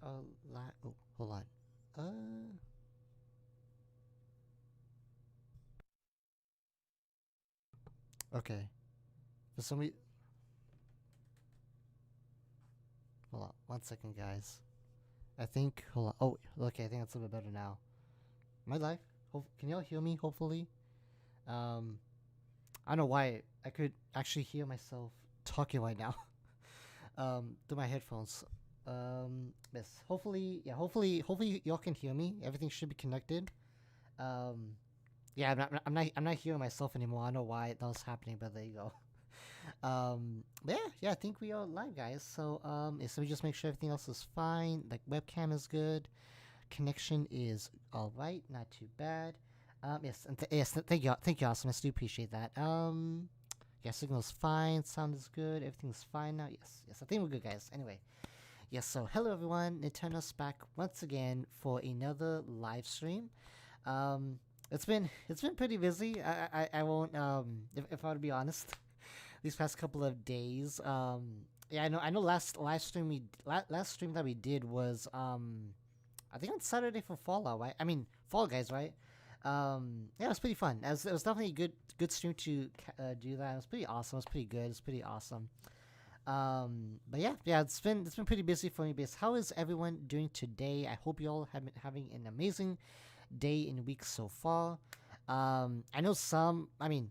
Oh, hold on. Okay. For some reason, hold on. 1 second, guys. I think. Hold on. Oh, okay. I think that's a little bit better now. My life. Can y'all hear me? Hopefully. Um, I don't know why I could actually hear myself talking right now. Through my headphones. Yes. Hopefully, yeah. Hopefully, y'all can hear me. Everything should be connected. Um, yeah. I'm not hearing myself anymore. I don't know why that was happening, but there you go. Yeah, yeah. I think we are live, guys. So, yeah, so we just make sure everything else is fine. Like webcam is good, connection is all right, not too bad. Yes, and thank you, Awesomeness. Do appreciate that. Yeah, signal's fine, sound is good, everything's fine now. Yes, yes, I think we're good, guys. Anyway, yes. So, hello everyone, Nintendo's back once again for another live stream. Um, it's been pretty busy. I won't if I were to be honest, these past couple of days. Yeah, I know. Last stream that we did was I think on Saturday for Fallout, right? I mean, Fall Guys, right? Yeah, it was pretty fun. It was definitely a good stream to do that. It was pretty awesome. It was pretty good. It's pretty awesome. But yeah, yeah, it's been pretty busy for me. Because how is everyone doing today? I hope you all have been having an amazing day and week so far. I know some. I mean,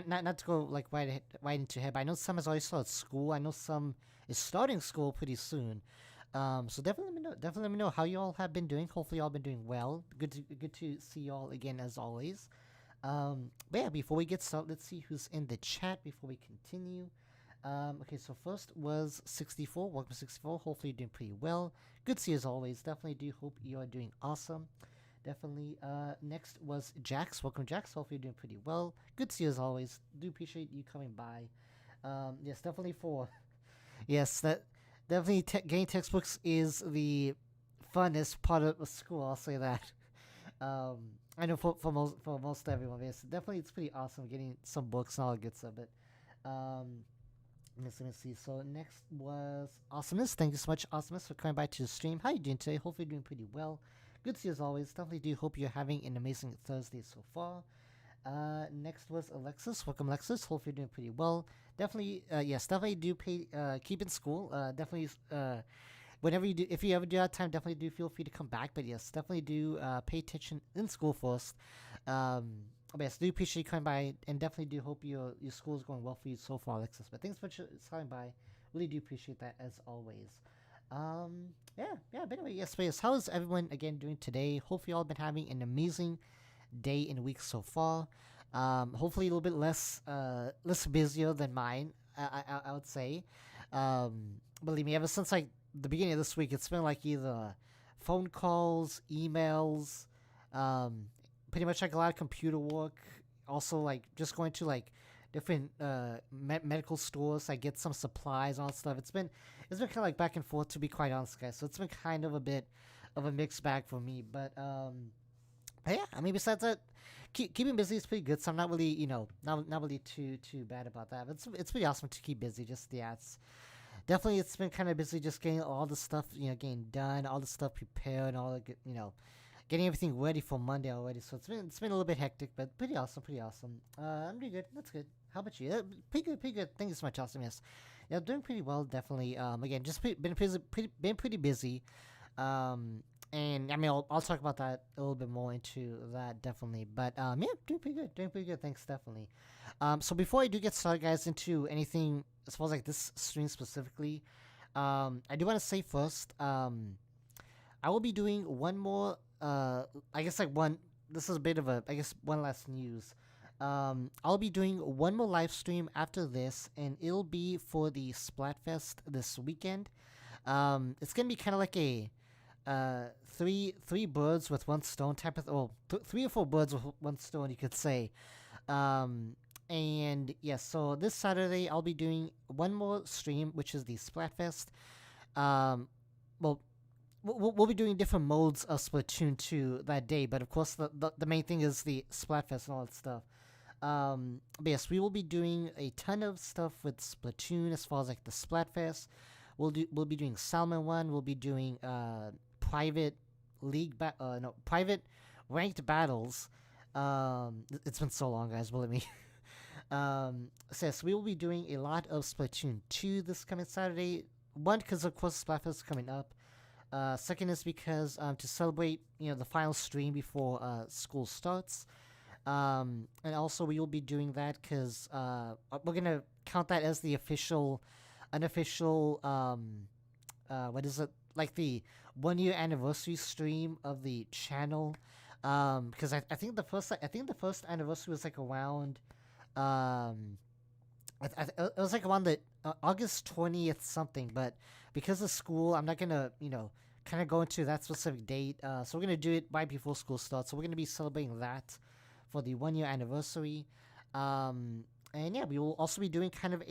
not to go like right into head, but I know some has already started school. I know some is starting school pretty soon. So definitely let me know. Definitely let me know how you all have been doing. Hopefully, you all been doing well. Good to see you all again as always. But yeah, before we get started, let's see who's in the chat before we continue. Okay, so first was 64. Welcome to 64. Hopefully, you're doing pretty well. Good to see you as always. Definitely do hope you are doing awesome. Definitely. Next was Jax. Welcome, Jax. Hopefully, you're doing pretty well. Good to see you as always. Do appreciate you coming by. Yes, definitely for yes, that definitely getting textbooks is the funnest part of school. I'll say that. Um, I know for most everyone, yes, definitely it's pretty awesome getting some books and all that good stuff. But let me see. So next was Awesomeness. Thank you so much, Awesomeness, for coming by to the stream. How you doing today? Hopefully you're doing pretty well. Good to see you as always. Definitely do hope you're having an amazing Thursday so far. Next was Alexis. Welcome, Alexis. Hope you're doing pretty well. Definitely, yes, definitely do pay. Keep in school. Definitely, whenever you do, if you ever do have time, definitely do feel free to come back. But yes, definitely do pay attention in school first. But yes, do appreciate you coming by, and definitely do hope your school is going well for you so far, Alexis. But thanks for coming by. Really do appreciate that as always. Yeah, yeah. But anyway, yes, but yes. How is everyone again doing today? Hopefully, you all been having an amazing day and week so far. Hopefully a little bit less busier than mine. I would say. Believe me, ever since like the beginning of this week, it's been like either phone calls, emails, um, pretty much like a lot of computer work. Also, like just going to like different medical stores, like get some supplies and all that stuff. It's been kind of like back and forth to be quite honest, guys. So it's been kind of a bit of a mixed bag for me, but yeah, I mean, besides that, keeping busy is pretty good. So I'm not really, not really too bad about that. But it's pretty awesome to keep busy. Just yeah, it's been kind of busy just getting all the stuff getting done, all the stuff prepared, all the getting everything ready for Monday already. So it's been a little bit hectic, but pretty awesome, pretty awesome. I'm doing good. That's good. How about you? Pretty good, pretty good. Thank you so much, awesome. Yes, yeah, I'm doing pretty well. Definitely. Again, just been pretty busy. Um, and I mean, I'll talk about that a little bit more into that definitely. But yeah, doing pretty good. Thanks, definitely. So before I do get started, guys, into anything as far as like this stream specifically, I do want to say first, I will be doing one more. I guess like one. This is a bit of a, I guess, one last news. I'll be doing one more live stream after this, and it'll be for the Splatfest this weekend. It's gonna be kind of like a three birds with one stone type of well, 3 or 4 birds with one stone, you could say. And yes, so this Saturday I'll be doing one more stream, which is the Splatfest. Um, well, we'll be doing different modes of Splatoon 2 that day, but of course the main thing is the Splatfest and all that stuff. But yes, we will be doing a ton of stuff with Splatoon as far as like the Splatfest. We'll be doing Salmon one. We'll be doing private no, private ranked battles. It's been so long, guys. Believe me. Says we will be doing a lot of Splatoon 2 this coming Saturday. One, because of course Splatfest is coming up. Second is because to celebrate, the final stream before school starts. And also we will be doing that because we're gonna count that as the unofficial, what is it? Like the 1 year anniversary stream of the channel. Because I think the first anniversary was like around, it was like around the August 20th something, but because of school, I'm not gonna kind of go into that specific date. So we're gonna do it right before school starts. So we're gonna be celebrating that for the 1 year anniversary. And yeah, we will also be doing kind of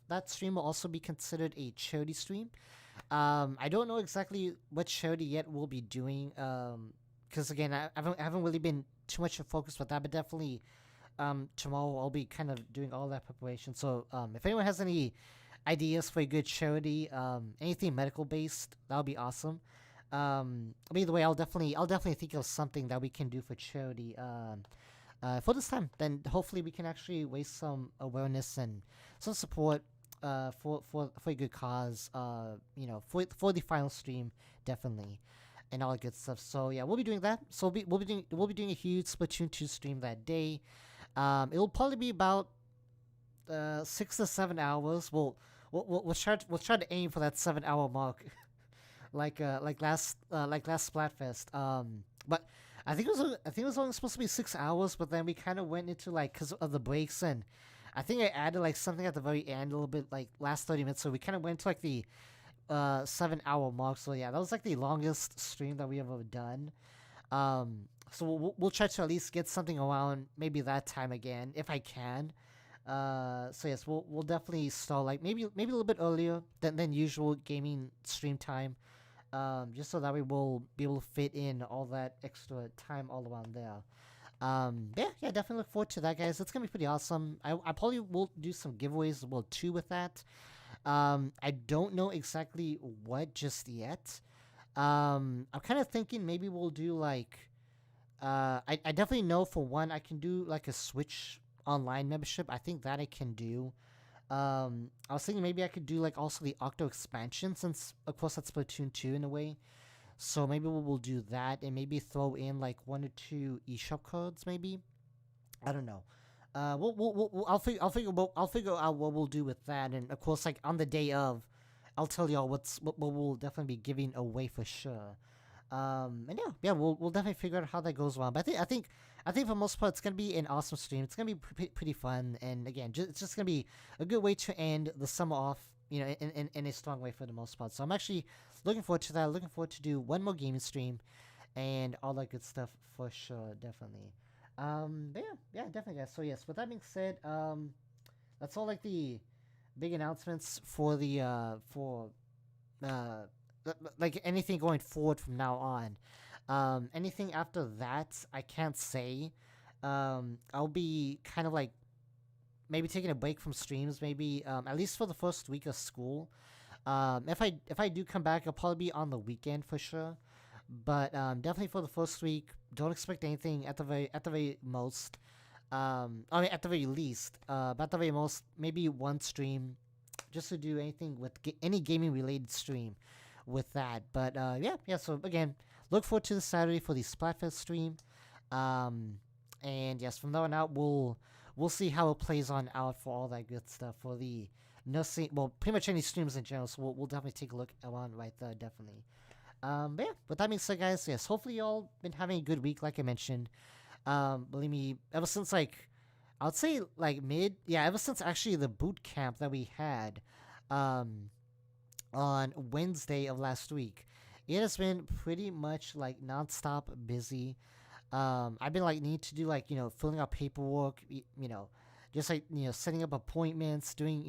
that stream will also be considered a charity stream. I don't know exactly what charity yet we'll be doing. Because again, I haven't really been too much focused with that, but definitely tomorrow I'll be kind of doing all that preparation. So if anyone has any ideas for a good charity, anything medical based, that would be awesome. But either way, I'll definitely think of something that we can do for charity for this time. Then hopefully we can actually raise some awareness and some support for a good cause. For the final stream, definitely. And all that good stuff. So yeah, we'll be doing that. So we'll be doing a huge Splatoon 2 stream that day. It'll probably be about 6 to 7 hours. We'll try to aim for that 7 hour mark, like last Splatfest. But I think it was only supposed to be 6 hours, but then we kind of went into because of the breaks, and I think I added like something at the very end a little bit, like last 30 minutes. So we kind of went to like the 7 hour mark. So yeah, that was like the longest stream that we have ever done. So we'll try to at least get something around maybe that time again if I can. So yes, we'll definitely start like maybe a little bit earlier than usual gaming stream time. Just so that we will be able to fit in all that extra time all around there. Yeah, definitely look forward to that, guys. It's gonna be pretty awesome. I probably will do some giveaways as well too with that. I don't know exactly what just yet. I'm kind of thinking maybe we'll do like, I definitely know for one I can do like a Switch online membership. I think that I can do. I was thinking maybe I could do like also the Octo expansion since of course that's Splatoon 2 in a way. So maybe we'll do that and maybe throw in like 1 or 2 eShop codes maybe. I don't know. I'll figure out what we'll do with that, and of course, like on the day of, I'll tell y'all what we'll definitely be giving away for sure. And yeah, we'll definitely figure out how that goes on. But I think for the most part, it's gonna be an awesome stream. It's gonna be pretty fun, and again, it's just gonna be a good way to end the summer off, in a strong way for the most part. So I'm actually looking forward to that. Looking forward to do one more gaming stream, and all that good stuff for sure, definitely. But yeah, definitely, guys. So yes, with that being said, that's all like the big announcements for the uh like anything going forward from now on. Anything after that, I can't say. I'll be kind of like maybe taking a break from streams, maybe at least for the first week of school. If I do come back, I'll probably be on the weekend for sure. But definitely for the first week, don't expect anything at the very most. I mean at the very least. But at the very most, maybe one stream, just to do anything with any gaming related stream, with that. But yeah. So again, look forward to the Saturday for the Splatfest stream. And yes, from there on out, we'll see how it plays on out for all that good stuff for the nursing. Well, pretty much any streams in general. So we'll definitely take a look around right there, definitely. But yeah, with that being said, guys, yes, hopefully y'all been having a good week, like I mentioned. Believe me, ever since like, I would say like ever since actually the boot camp that we had, on Wednesday of last week, it has been pretty much like nonstop busy. I've been like need to do like filling out paperwork, just like setting up appointments, doing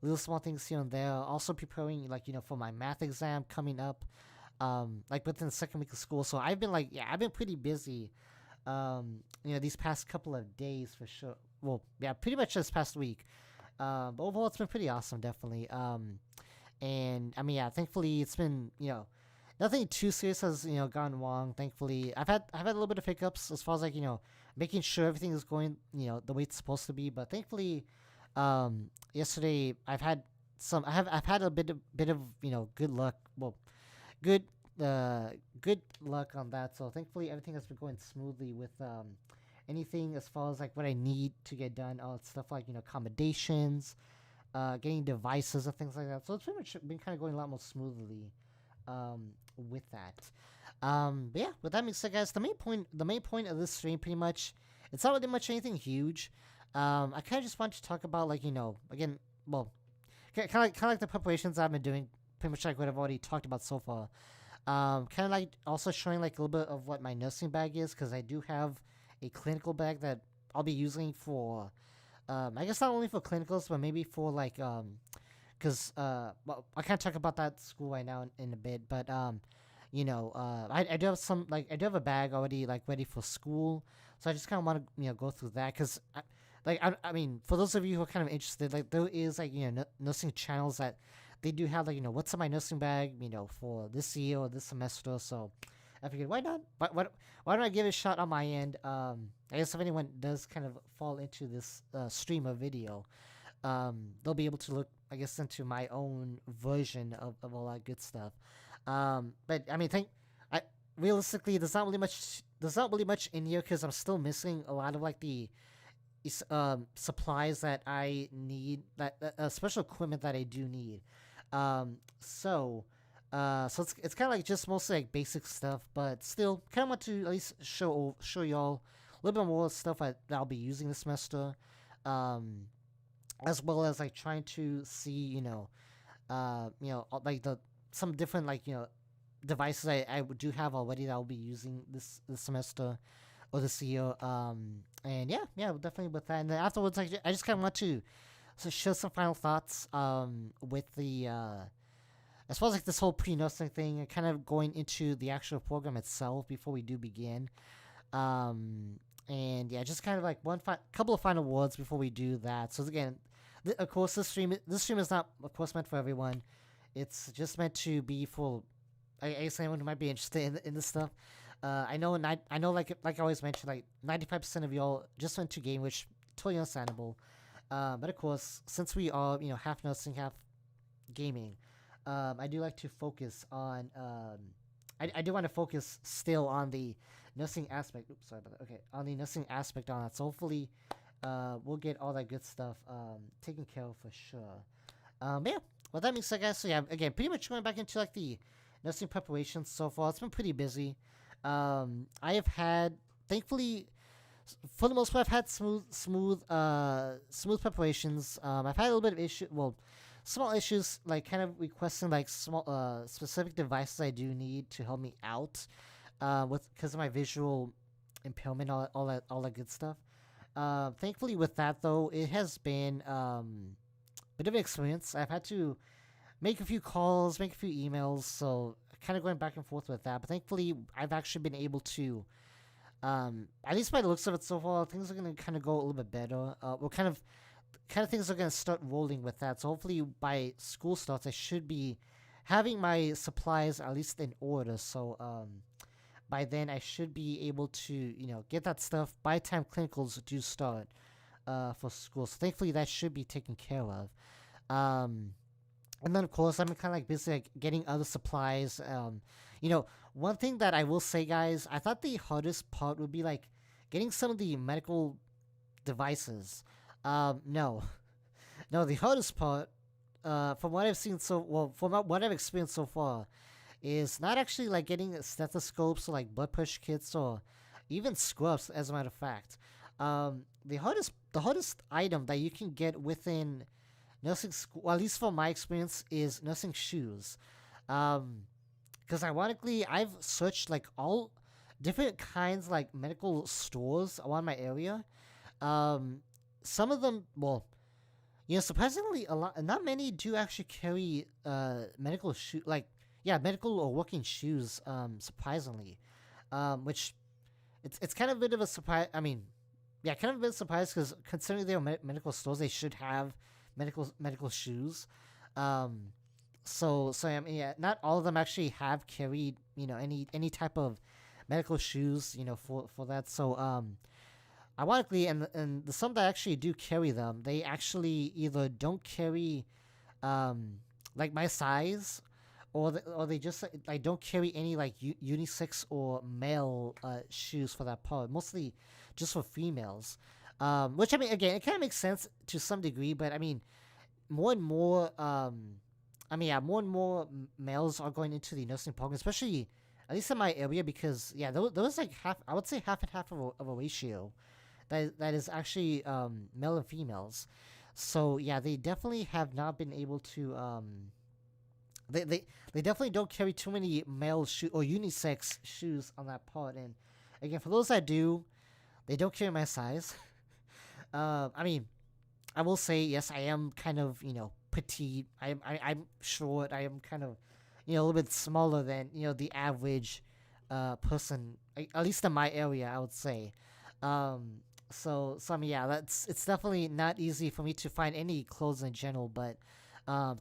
little small things here and there. Also preparing like for my math exam coming up, like within the second week of school. So I've been I've been pretty busy, these past couple of days for sure. Well, yeah, pretty much this past week. But overall, it's been pretty awesome, definitely. And I mean, yeah, thankfully it's been nothing too serious has gone wrong. Thankfully, I've had a little bit of hiccups as far as like making sure everything is going the way it's supposed to be. But thankfully, yesterday I've had a bit of good luck. Well, good good luck on that. So thankfully everything has been going smoothly with anything as far as like what I need to get done. All stuff like accommodations, getting devices and things like that. So it's pretty much been kind of going a lot more smoothly with that. But yeah, with that being said, guys, the main point of this stream pretty much it's not really much anything huge. I kind of just want to talk about like again, well, kind of like the preparations I've been doing, pretty much like what I've already talked about so far. Kind of like also showing like a little bit of what my nursing bag is because I do have a clinical bag that I'll be using for, I guess not only for clinicals but maybe for like because well, I can't talk about that school right now in a bit, but I do have some like I do have a bag already like ready for school, so I just kind of want to go through that because I mean for those of you who are kind of interested, like there is like nursing channels that they do have like what's in my nursing bag for this year or this semester. So I figured why not why don't I give it a shot on my end. I guess if anyone does kind of fall into this stream of video, they'll be able to look I guess into my own version of all that good stuff. But I mean I realistically there's not really much in here because I'm still missing a lot of like the supplies that I need, that special equipment that I do need. So it's kind of like just mostly like basic stuff, but still kind of want to at least show y'all a little bit more stuff that I'll be using this semester, as well as like trying to see like the some different like devices I do have already that I'll be using this semester or this year. And yeah, definitely with that. And then afterwards, I just kind of want to share some final thoughts with the as far as like this whole pre-nursing thing and kind of going into the actual program itself before we do begin. And yeah, just kind of like couple of final words before we do that. So again, of course, this stream is not, of course, meant for everyone. It's just meant to be for, I guess, anyone who might be interested in this stuff. I know, like I always mentioned, like 95% of y'all just went to game, which totally understandable. But of course, since we are half nursing, half gaming, I do like to focus on. I do want to focus still on the nursing aspect. Oops, sorry about that. Okay, on the nursing aspect on it. So hopefully, we'll get all that good stuff taken care of for sure. But yeah, well that means said, guys. So yeah, again, pretty much going back into like the nursing preparations so far. It's been pretty busy. I have had, thankfully, for the most part, I've had smooth preparations. I've had a little bit of small issues, like kind of requesting like small, specific devices I do need to help me out, because of my visual impairment, all that good stuff. Thankfully, with that though, it has been a bit of an experience. I've had to make a few calls, make a few emails, so kind of going back and forth with that. But thankfully, I've actually been able to, at least by the looks of it so far, things are going to kind of go a little bit better. Well, kind of things are going to start rolling with that. So hopefully by school starts, I should be having my supplies at least in order. So by then, I should be able to, get that stuff by the time clinicals do start for school. So thankfully, that should be taken care of. And then, of course, I'm kind of like busy like, getting other supplies. One thing that I will say, guys, I thought the hardest part would be like getting some of the medical devices. No, the hardest part, from what I've seen from what I've experienced so far, is not actually like getting stethoscopes or like blood pressure kits or even scrubs. As a matter of fact, the hardest item that you can get within nursing school, well, at least from my experience, is nursing shoes. Because ironically, I've searched like all different kinds like medical stores around my area. Some of them, well, surprisingly, not many do actually carry medical medical or working shoes. Surprisingly, which it's kind of a bit of a surprise. I mean, yeah, kind of a bit surprised because considering they're medical stores, they should have medical shoes. So I mean, yeah, not all of them actually have carried any type of medical shoes for that. So ironically, and some that actually do carry them, they actually either don't carry um like my size, or they just like don't carry any like unisex or male shoes for that part. Mostly just for females. Which I mean, again, it kind of makes sense to some degree, but I mean, more and more I mean, yeah, more and more males are going into the nursing program, especially at least in my area, because yeah, there was like half, I would say half and half of a ratio that is actually male and females. So yeah, they definitely have not been able to they definitely don't carry too many male shoe or unisex shoes on that part. And again, for those that do, they don't carry my size. I mean, I will say yes, I am kind of petite. I'm short. I am kind of a little bit smaller than the average person, at least in my area, I would say. So I mean, yeah, it's definitely not easy for me to find any clothes in general, but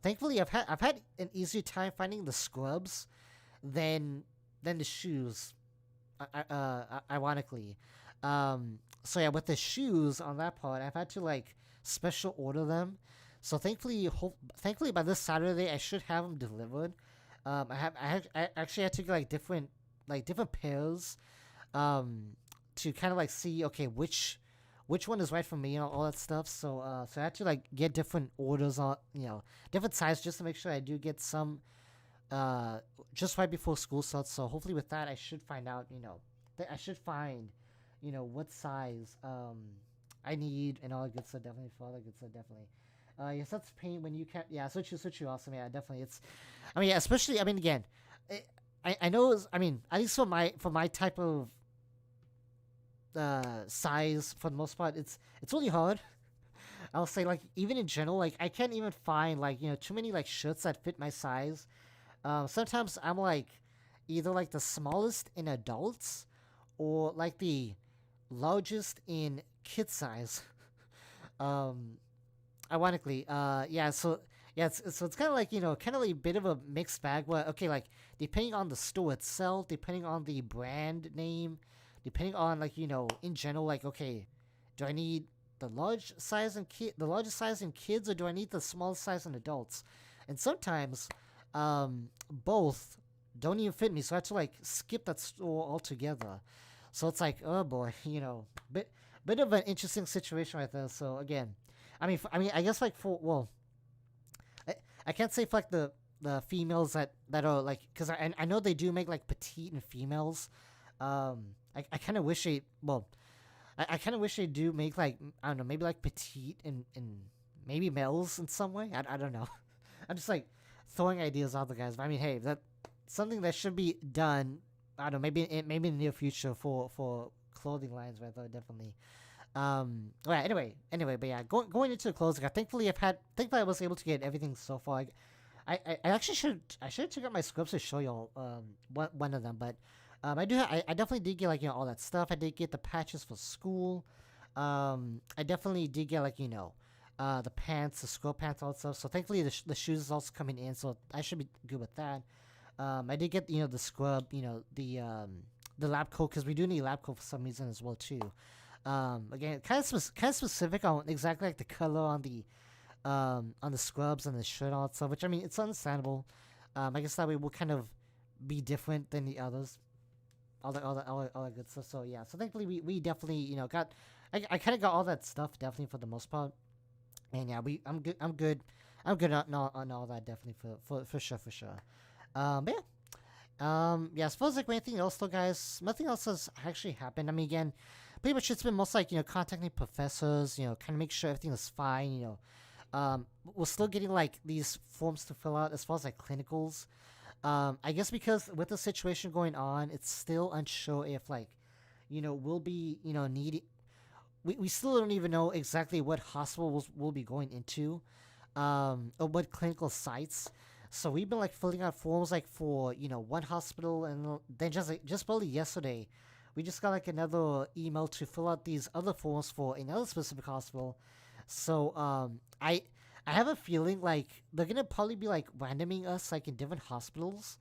thankfully I've had an easier time finding the scrubs than the shoes. Ironically, so yeah, with the shoes on that part, I've had to like special order them. So thankfully by this Saturday I should have them delivered. I actually had to get like different pairs, to kind of like see okay which one is right for me and all that stuff. So I had to like get different orders on different size just to make sure I do get some just right before school starts. So hopefully with that I should find out I should find what size I need and all that good stuff, definitely for all that good stuff, definitely. Yes, that's pain when you can't. Yeah, switch you awesome. Yeah, definitely. It's, I mean, yeah, especially. I mean, again, I know. I mean, at least for my type of size, for the most part, it's really hard. I'll say like even in general, like I can't even find like too many like shirts that fit my size. Sometimes I'm like either like the smallest in adults or like the largest in kid size. um, Ironically, yeah. So yeah, it's kind of like kind of like a bit of a mixed bag. Where okay, like depending on the store itself, depending on the brand name, depending on like in general, like okay, do I need the largest size in kids, or do I need the smallest size in adults? And sometimes, both don't even fit me, so I have to like skip that store altogether. So it's like, oh boy, bit of an interesting situation right there. So again, I mean, I guess like for well, I, I can't say for like the females that are like because I know they do make like petite and females. I kind of wish they well, I kind of wish they do make like I don't know maybe like petite and maybe males in some way. I don't know. I'm just like throwing ideas out there, guys. But I mean, hey, that something that should be done. I don't know, maybe in the near future for clothing lines, right? Though definitely. Right. Anyway, but yeah, going into the closing, thankfully I was able to get everything so far. I actually should check out my scripts to show y'all one of them, but I definitely did get like all that stuff. I did get the patches for school. I definitely did get like the pants, the scrub pants, all that stuff. So thankfully the shoes is also coming in, so I should be good with that. I did get the scrub, the lab coat because we do need lab coat for some reason as well too. Again, kind of specific on exactly like the color on the scrubs and the shirt all that stuff, which I mean it's understandable. I guess that way will kind of be different than the others, all that good stuff. So yeah, so thankfully we definitely got I kind of got all that stuff definitely for the most part, and yeah I'm good on all that definitely for sure. But yeah. Yeah, I suppose like anything else though, guys, nothing else has actually happened. I mean, again, pretty much it's been most like contacting professors, kind of make sure everything is fine. We're still getting like these forms to fill out as far as like clinicals. I guess because with the situation going on, it's still unsure if like, we'll be needing. We still don't even know exactly what hospital we'll be going into, or what clinical sites. So we've been like filling out forms like for one hospital, and then just probably yesterday, we just got like another email to fill out these other forms for another specific hospital. So I have a feeling like they're gonna probably be like randoming us like in different hospitals.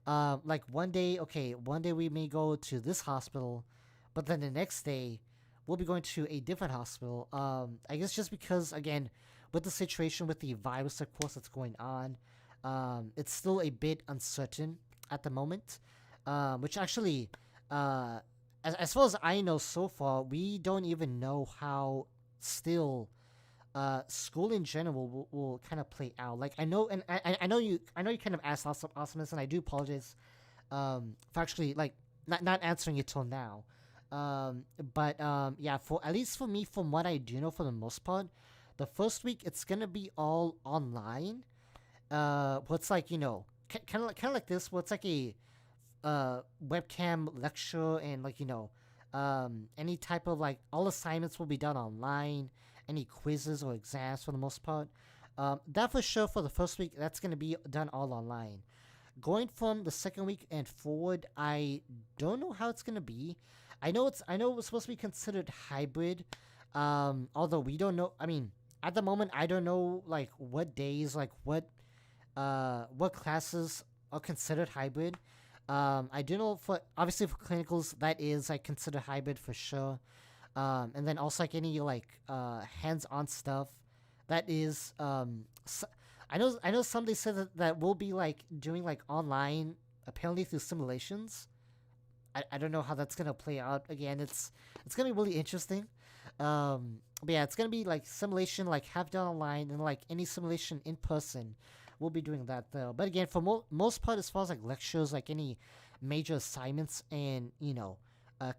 Like one day we may go to this hospital, but then the next day we'll be going to a different hospital. I guess just because again, with the situation with the virus, of course, that's going on, it's still a bit uncertain at the moment. Which actually, as far as I know so far, we don't even know how still school in general will kind of play out. Like I know, and I know you kind of asked awesomeness, and I do apologize for actually like not answering it till now. But yeah, for at least for me, from what I do know, for the most part, the first week it's gonna be all online. What's like kind of like this. What's like a webcam lecture and like any type of like all assignments will be done online, any quizzes or exams for the most part. That for sure for the first week that's going to be done all online. Going from the second week and forward, I don't know how it's going to be. I know it's supposed to be considered hybrid. Although we don't know, I mean, at the moment I don't know like what days, like what classes are considered hybrid. I do know for obviously for clinicals that is like considered hybrid for sure. And then also like any like hands-on stuff that is I know somebody said that we'll be like doing like online apparently through simulations. I don't know how that's gonna play out. Again, it's gonna be really interesting. But yeah, it's gonna be like simulation like half done online and like any simulation in person. We'll be doing that though. But again, for most part, as far as like lectures, like any major assignments and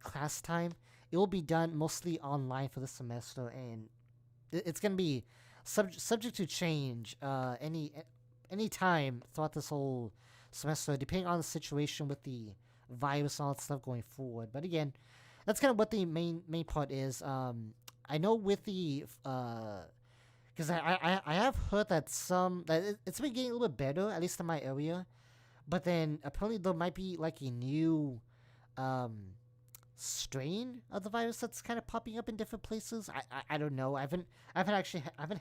class time, it will be done mostly online for this semester, and it's gonna be subject to change any time throughout this whole semester, depending on the situation with the virus and all that stuff going forward. But again, that's kind of what the main part is. I know with the because I have heard that it's been getting a little bit better, at least in my area. But then apparently there might be like a new um, strain of the virus that's kind of popping up in different places. I don't know. I haven't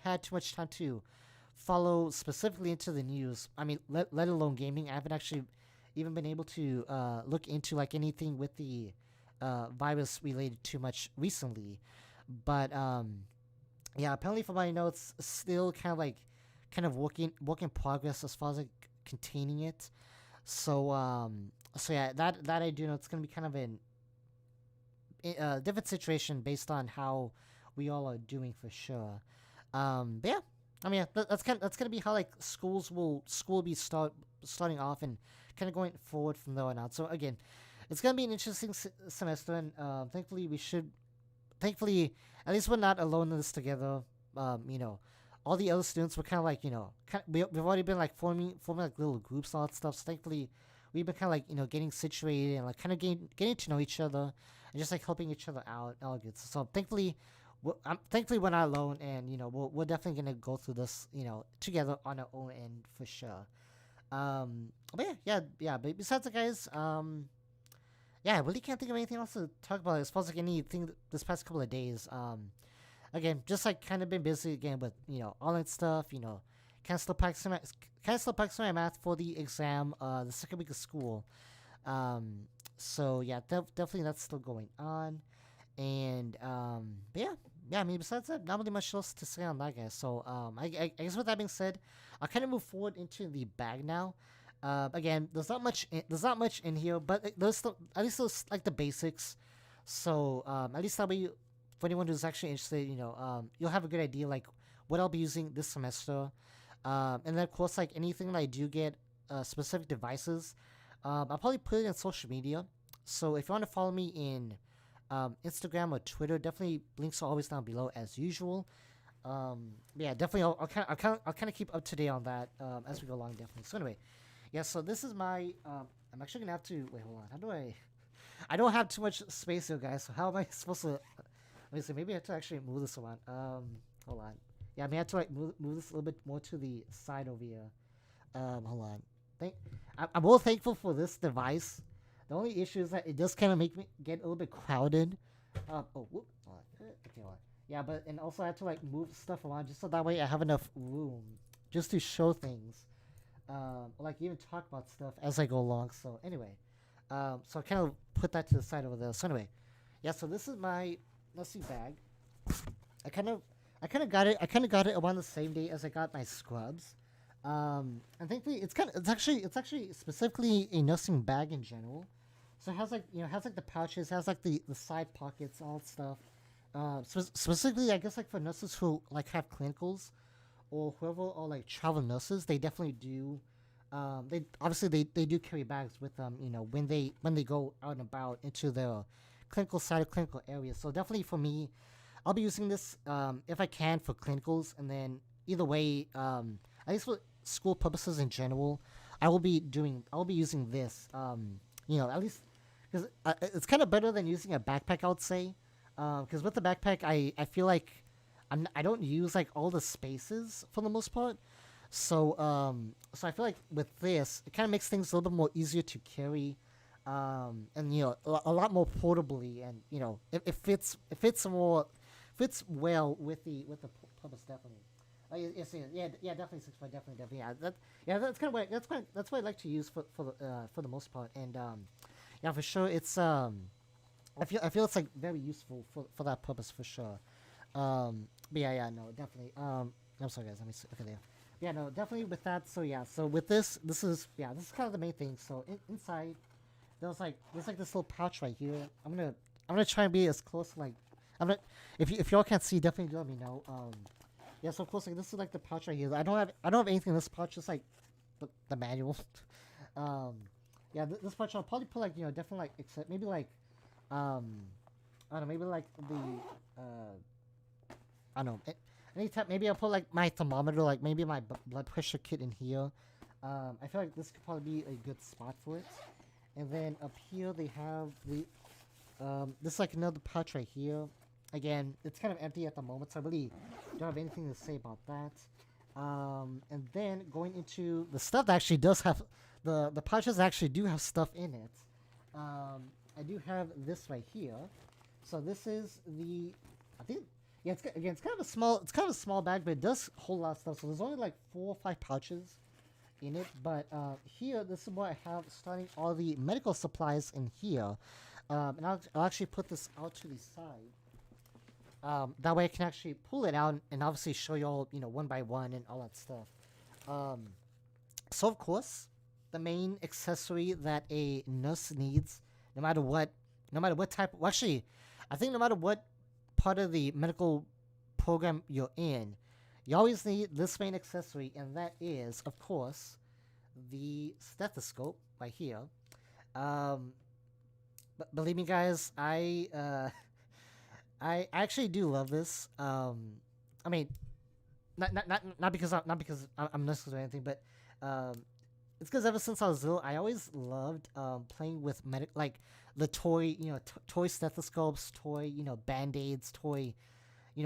had too much time to follow specifically into the news. I mean, let alone gaming. I haven't actually even been able to look into like anything with the virus related too much recently. But yeah, apparently from what I know, it's still kind of work in progress as far as like containing it. So yeah, that I do know it's gonna be kind of a different situation based on how we all are doing for sure. But yeah, I mean yeah, that's gonna be how like school be starting off and kind of going forward from there on out. So again, it's gonna be an interesting semester, and thankfully, at least we're not alone in this together. All the other students were kind of like, we've already been like forming like little groups and all that stuff. So thankfully, we've been kind of like, getting situated and like kind of getting to know each other and just like helping each other out and all good. So thankfully, thankfully we're not alone, and we're definitely gonna go through this, together on our own end for sure. But yeah. But besides that, guys, yeah, I really can't think of anything else to talk about as far as like anything this past couple of days. Again, just like kind of been busy again with online stuff. Kind of still practicing my math for the exam. The second week of school. So yeah, definitely that's still going on, and but yeah. I mean, besides that, not really much else to say on that, guys. So I guess with that being said, I'll kind of move forward into the bag now. Again, there's not much. There's not much in here, but there's still, at least there's like the basics. So at least that way, for anyone who's actually interested, you'll have a good idea like what I'll be using this semester. And then of course, like anything that I do get specific devices, I'll probably put it in social media. So if you want to follow me in Instagram or Twitter, definitely links are always down below as usual. Yeah, definitely. I'll kind of keep up to date on that as we go along. Definitely. So anyway. Yeah, so this is my. I'm actually gonna have to wait. Hold on. How do I? I don't have too much space here, guys. So how am I supposed to? Let me see. Maybe I have to actually move this around. Hold on. Yeah, I may have to like move this a little bit more to the side over here. Hold on. I'm well thankful for this device. The only issue is that it does kind of make me get a little bit crowded. Oh, whoop. Hold on. Okay, hold on. Yeah, but and also I had to like move stuff around just so that way I have enough room just to show things, like even talk about stuff as I go along. So anyway, so I kind of put that to the side over there. So anyway, yeah. So this is my nursing bag. I kind of I kind of got it. I kind of got it around the same day as I got my scrubs. And thankfully, it's actually specifically a nursing bag in general. So it has like has like the pouches, has like the side pockets, all that stuff. Specifically, I guess like for nurses who like have clinicals or whoever or like travel nurses, they definitely do. They obviously they do carry bags with them. When they go out and about into the clinical side of clinical areas. So definitely for me, I'll be using this if I can for clinicals, and then either way, at least for school purposes in general, I'll be using this. At least because it's kind of better than using a backpack, I would say. Because with the backpack, I feel like I don't use like all the spaces for the most part. So I feel like with this, it kind of makes things a little bit more easier to carry, and a lot more portably, and it fits well with the purpose definitely. Yeah, definitely 6 foot, definitely. Yeah, that's kind of what that's what I like to use for the most part, and yeah, for sure, it's I feel it's like very useful for that purpose for sure. But yeah, no, definitely. I'm sorry, guys. Let me see. Okay, there. Yeah, no, definitely with that. So yeah, so with this is kind of the main thing. So inside, there's like this little pouch right here. I'm gonna try and be as close to like I'm gonna if y'all can't see, definitely do let me know. Yeah, so of course like this is like the pouch right here. I don't have anything in this pouch, just like the manual. um, yeah, this pouch I'll probably put like definitely like except maybe like um I don't know, maybe like the I don't know. Anytime, maybe I'll put like my thermometer, like maybe my blood pressure kit in here. I feel like this could probably be a good spot for it. And then up here they have the this is like another pouch right here. Again, it's kind of empty at the moment, so I really don't have anything to say about that. And then going into the stuff that actually does have the pouches actually do have stuff in it. I do have this right here. So this is the I think yeah, it's kind of a small bag, but it does hold a lot of stuff. So there's only like 4 or 5 pouches in it. But here, this is what I have, starting all the medical supplies in here. And I'll actually put this out to the side. That way I can actually pull it out and obviously show you all, one by one and all that stuff. Um, so of course, the main accessory that a nurse needs, no matter what type. Well, actually, I think no matter what part of the medical program you're in, you always need this main accessory, and that is, of course, the stethoscope right here. Um, but believe me, guys, I actually do love this. I mean, not because I'm nurses or anything, but um, it's because ever since I was little, I always loved playing with like the toy, toy stethoscopes, toy, band aids, toy,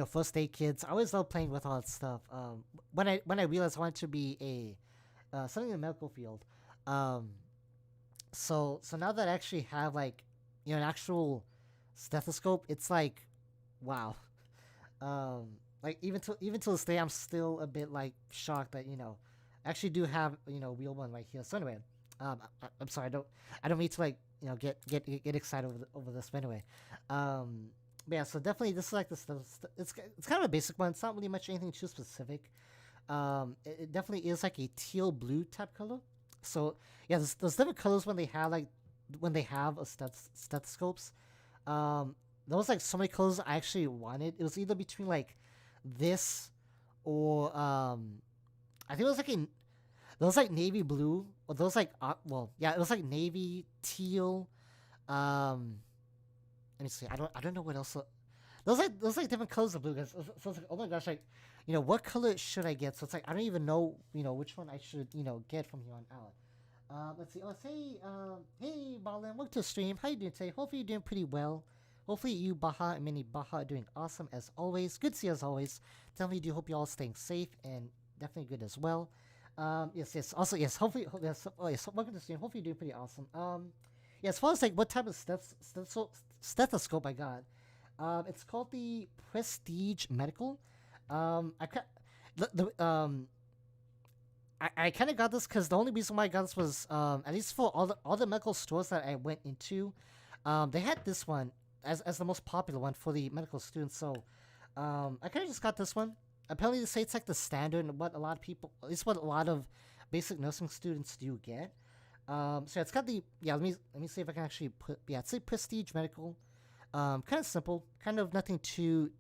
first aid kits. I always loved playing with all that stuff. When I realized I wanted to be something in the medical field, um, so now that I actually have like an actual stethoscope, it's like wow. Like even to this day, I'm still a bit like shocked that I actually do have real one right here. So anyway, I'm sorry, I don't mean to like get excited over this, but anyway, but yeah. So definitely, this is like this. It's kind of a basic one. It's not really much anything too specific. It definitely is like a teal blue type color. So yeah, there's different colors when they have a stethoscopes. There was like so many colors I actually wanted. It was either between like this or I think it was like there was like navy blue or there was like it was like navy teal. Let me see. I don't know what else. Those like different colors of blue. So it's like, oh my gosh, like what color should I get? So it's like I don't even know which one I should get from here on out. Let's see. Oh, say, hey, Balin, welcome to the stream. How you doing today? Hopefully you're doing pretty well. Hopefully you, Baha, and Mini Baha are doing awesome as always. Good to see you as always. Definitely do hope you all staying safe and definitely good as well. Yes. Also, yes. Hopefully, yes. Oh, yes. Welcome to the stream. Hopefully you're doing pretty awesome. Yeah. As far as like what type of stethoscope I got, It's called the Prestige Medical. I I kind of got this because the only reason why I got this was at least for all the medical stores that I went into, they had this one as the most popular one for the medical students. So I kind of just got this one. Apparently, they say it's like the standard and what a lot of people, at least what a lot of basic nursing students do get. So yeah, it's got the yeah. Let me see if I can actually put yeah. It's a Prestige Medical. Kind of simple, kind of nothing too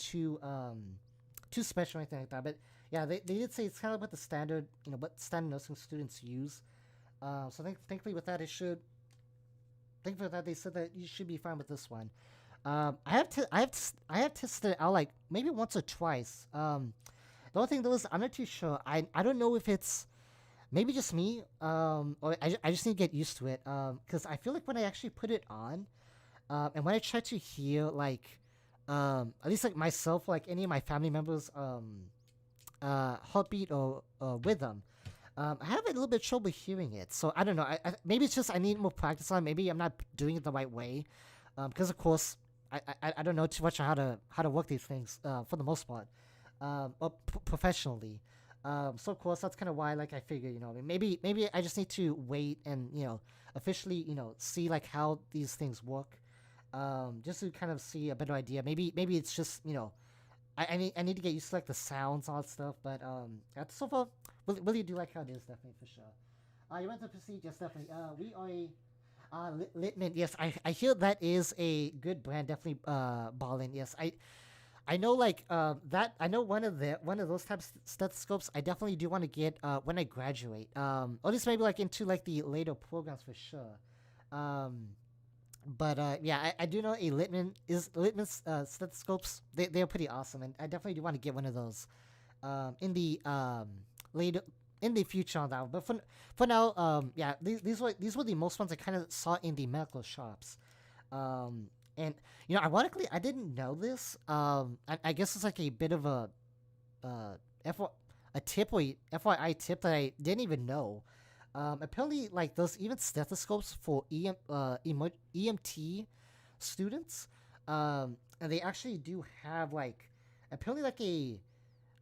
special or anything like that. But yeah, they did say it's kind of what the standard what standard nursing students use. So thankfully with that it should. Thankfully with that they said that you should be fine with this one. I have tested it out like maybe once or twice. The only thing though is I'm not too sure. I don't know if it's maybe just me or I just need to get used to it because I feel like when I actually put it on and when I try to hear like at least like myself like any of my family members heartbeat or rhythm. I have a little bit of trouble hearing it, so I don't know. Maybe it's just I need more practice on. Maybe I'm not doing it the right way, because of course I don't know too much on how to work these things for the most part, or professionally. So of course that's kind of why like I figure maybe I just need to wait and officially see like how these things work, just to kind of see a better idea. Maybe it's just I need to get used to like the sounds and all that stuff. But that's so far really do like how it is definitely for sure. You went to proceed, yes definitely. We are a Litman. Yes, I hear that is a good brand. Definitely ballin. Yes, I know like that. I know one of those types of stethoscopes. I definitely do want to get when I graduate. Or at least maybe like into like the later programs for sure. But yeah, I do know a Litman's stethoscopes. They're pretty awesome, and I definitely do want to get one of those in the later in the future on that one. But for now, yeah, these were the most ones I kind of saw in the medical shops. And ironically, I didn't know this. I guess it's like a bit of a F a tip or FYI tip that I didn't even know. Apparently, like there's even stethoscopes for EMT students, and they actually do have like apparently like a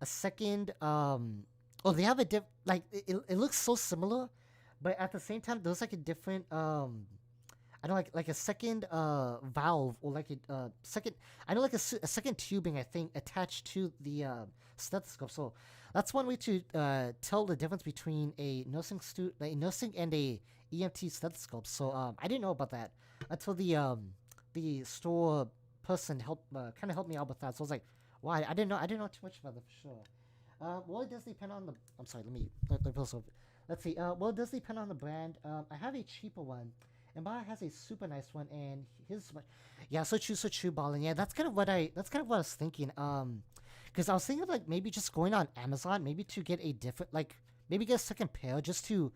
second oh they have a like it looks so similar, but at the same time there's like a different I know like a second valve or like a second I know like a second tubing I think attached to the stethoscope. So that's one way to tell the difference between a nursing and a EMT stethoscope. So I didn't know about that until the store person kind of helped me out with that. So I was like, wow, I didn't know too much about that for sure. Well, it does depend on the. I'm sorry. Let me also. Let's see. Well, it does depend on the brand. I have a cheaper one, and Bala has a super nice one, and his. Yeah, so true, Ballin. Yeah, that's kind of what I was thinking. Because I was thinking of like maybe just going on Amazon, maybe to get a different maybe get a second pair just to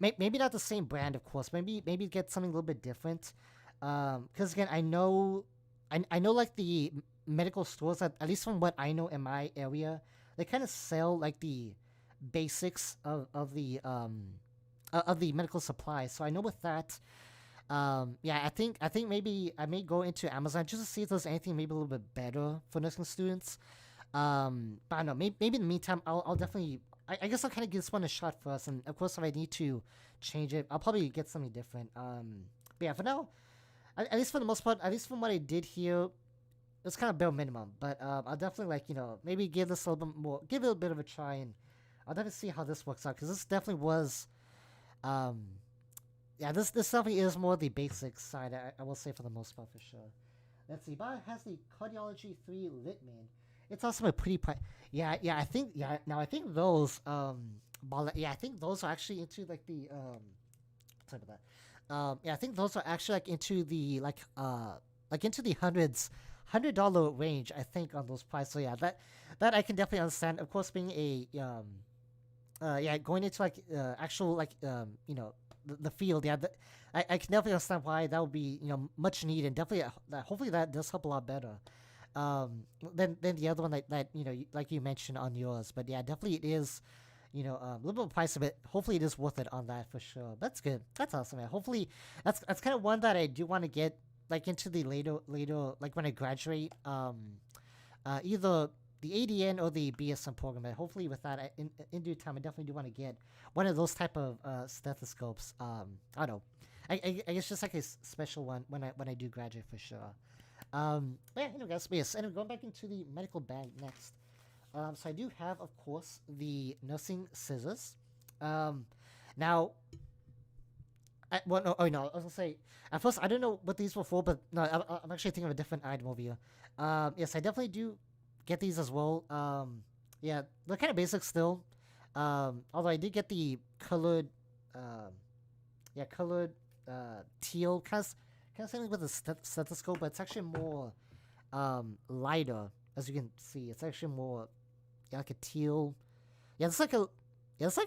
maybe not the same brand, of course. Maybe get something a little bit different. Because again, I know like the medical stores at least from what I know in my area, they kind of sell like the basics of the medical supplies. So I know with that, yeah, I think maybe I may go into Amazon just to see if there's anything maybe a little bit better for nursing students. But I don't know, maybe in the meantime, I'll definitely. I guess I'll kind of give this one a shot first, and of course, if I need to change it, I'll probably get something different. But yeah, for now, at least for the most part, at least from what I did here, it's kind of bare minimum. But I'll definitely maybe give this a little bit more, give it a bit of a try, and I'll definitely see how this works out because this definitely was, yeah, this definitely is more the basic side. I will say for the most part for sure. Let's see. But it has the Cardiology 3 Litman. It's also a pretty yeah, I think now I think those yeah, I think those are actually into like the sorry about that. Yeah, I think those are actually like into the like into the $100 range, I think, on those prices. So yeah, that I can definitely understand. Of course, being a yeah, going into like actual like the field, yeah, I can definitely understand why that would be much needed, and definitely hopefully that does help a lot better than the other one that like you mentioned on yours. But yeah, definitely it is a little bit price of it. Hopefully it is worth it on that for sure. That's good. That's awesome, man. Hopefully that's kind of one that I do want to get like into the later like when I graduate, either the ADN or the BSM program. And hopefully, with that, in due time, I definitely do want to get one of those type of stethoscopes. I don't know. I guess just like a special one when I do graduate for sure. But yeah, guys, yes. And going back into the medical bag next. So I do have, of course, the nursing scissors. Now, well, no, oh no, I was gonna say at first I don't know what these were for, but no, I'm actually thinking of a different item over here. Yes, I definitely do get these as well. Yeah, they're kind of basic still. Although I did get the colored, colored teal kind of something with a stethoscope, but it's actually more lighter, as you can see. It's actually more like a teal. It's like a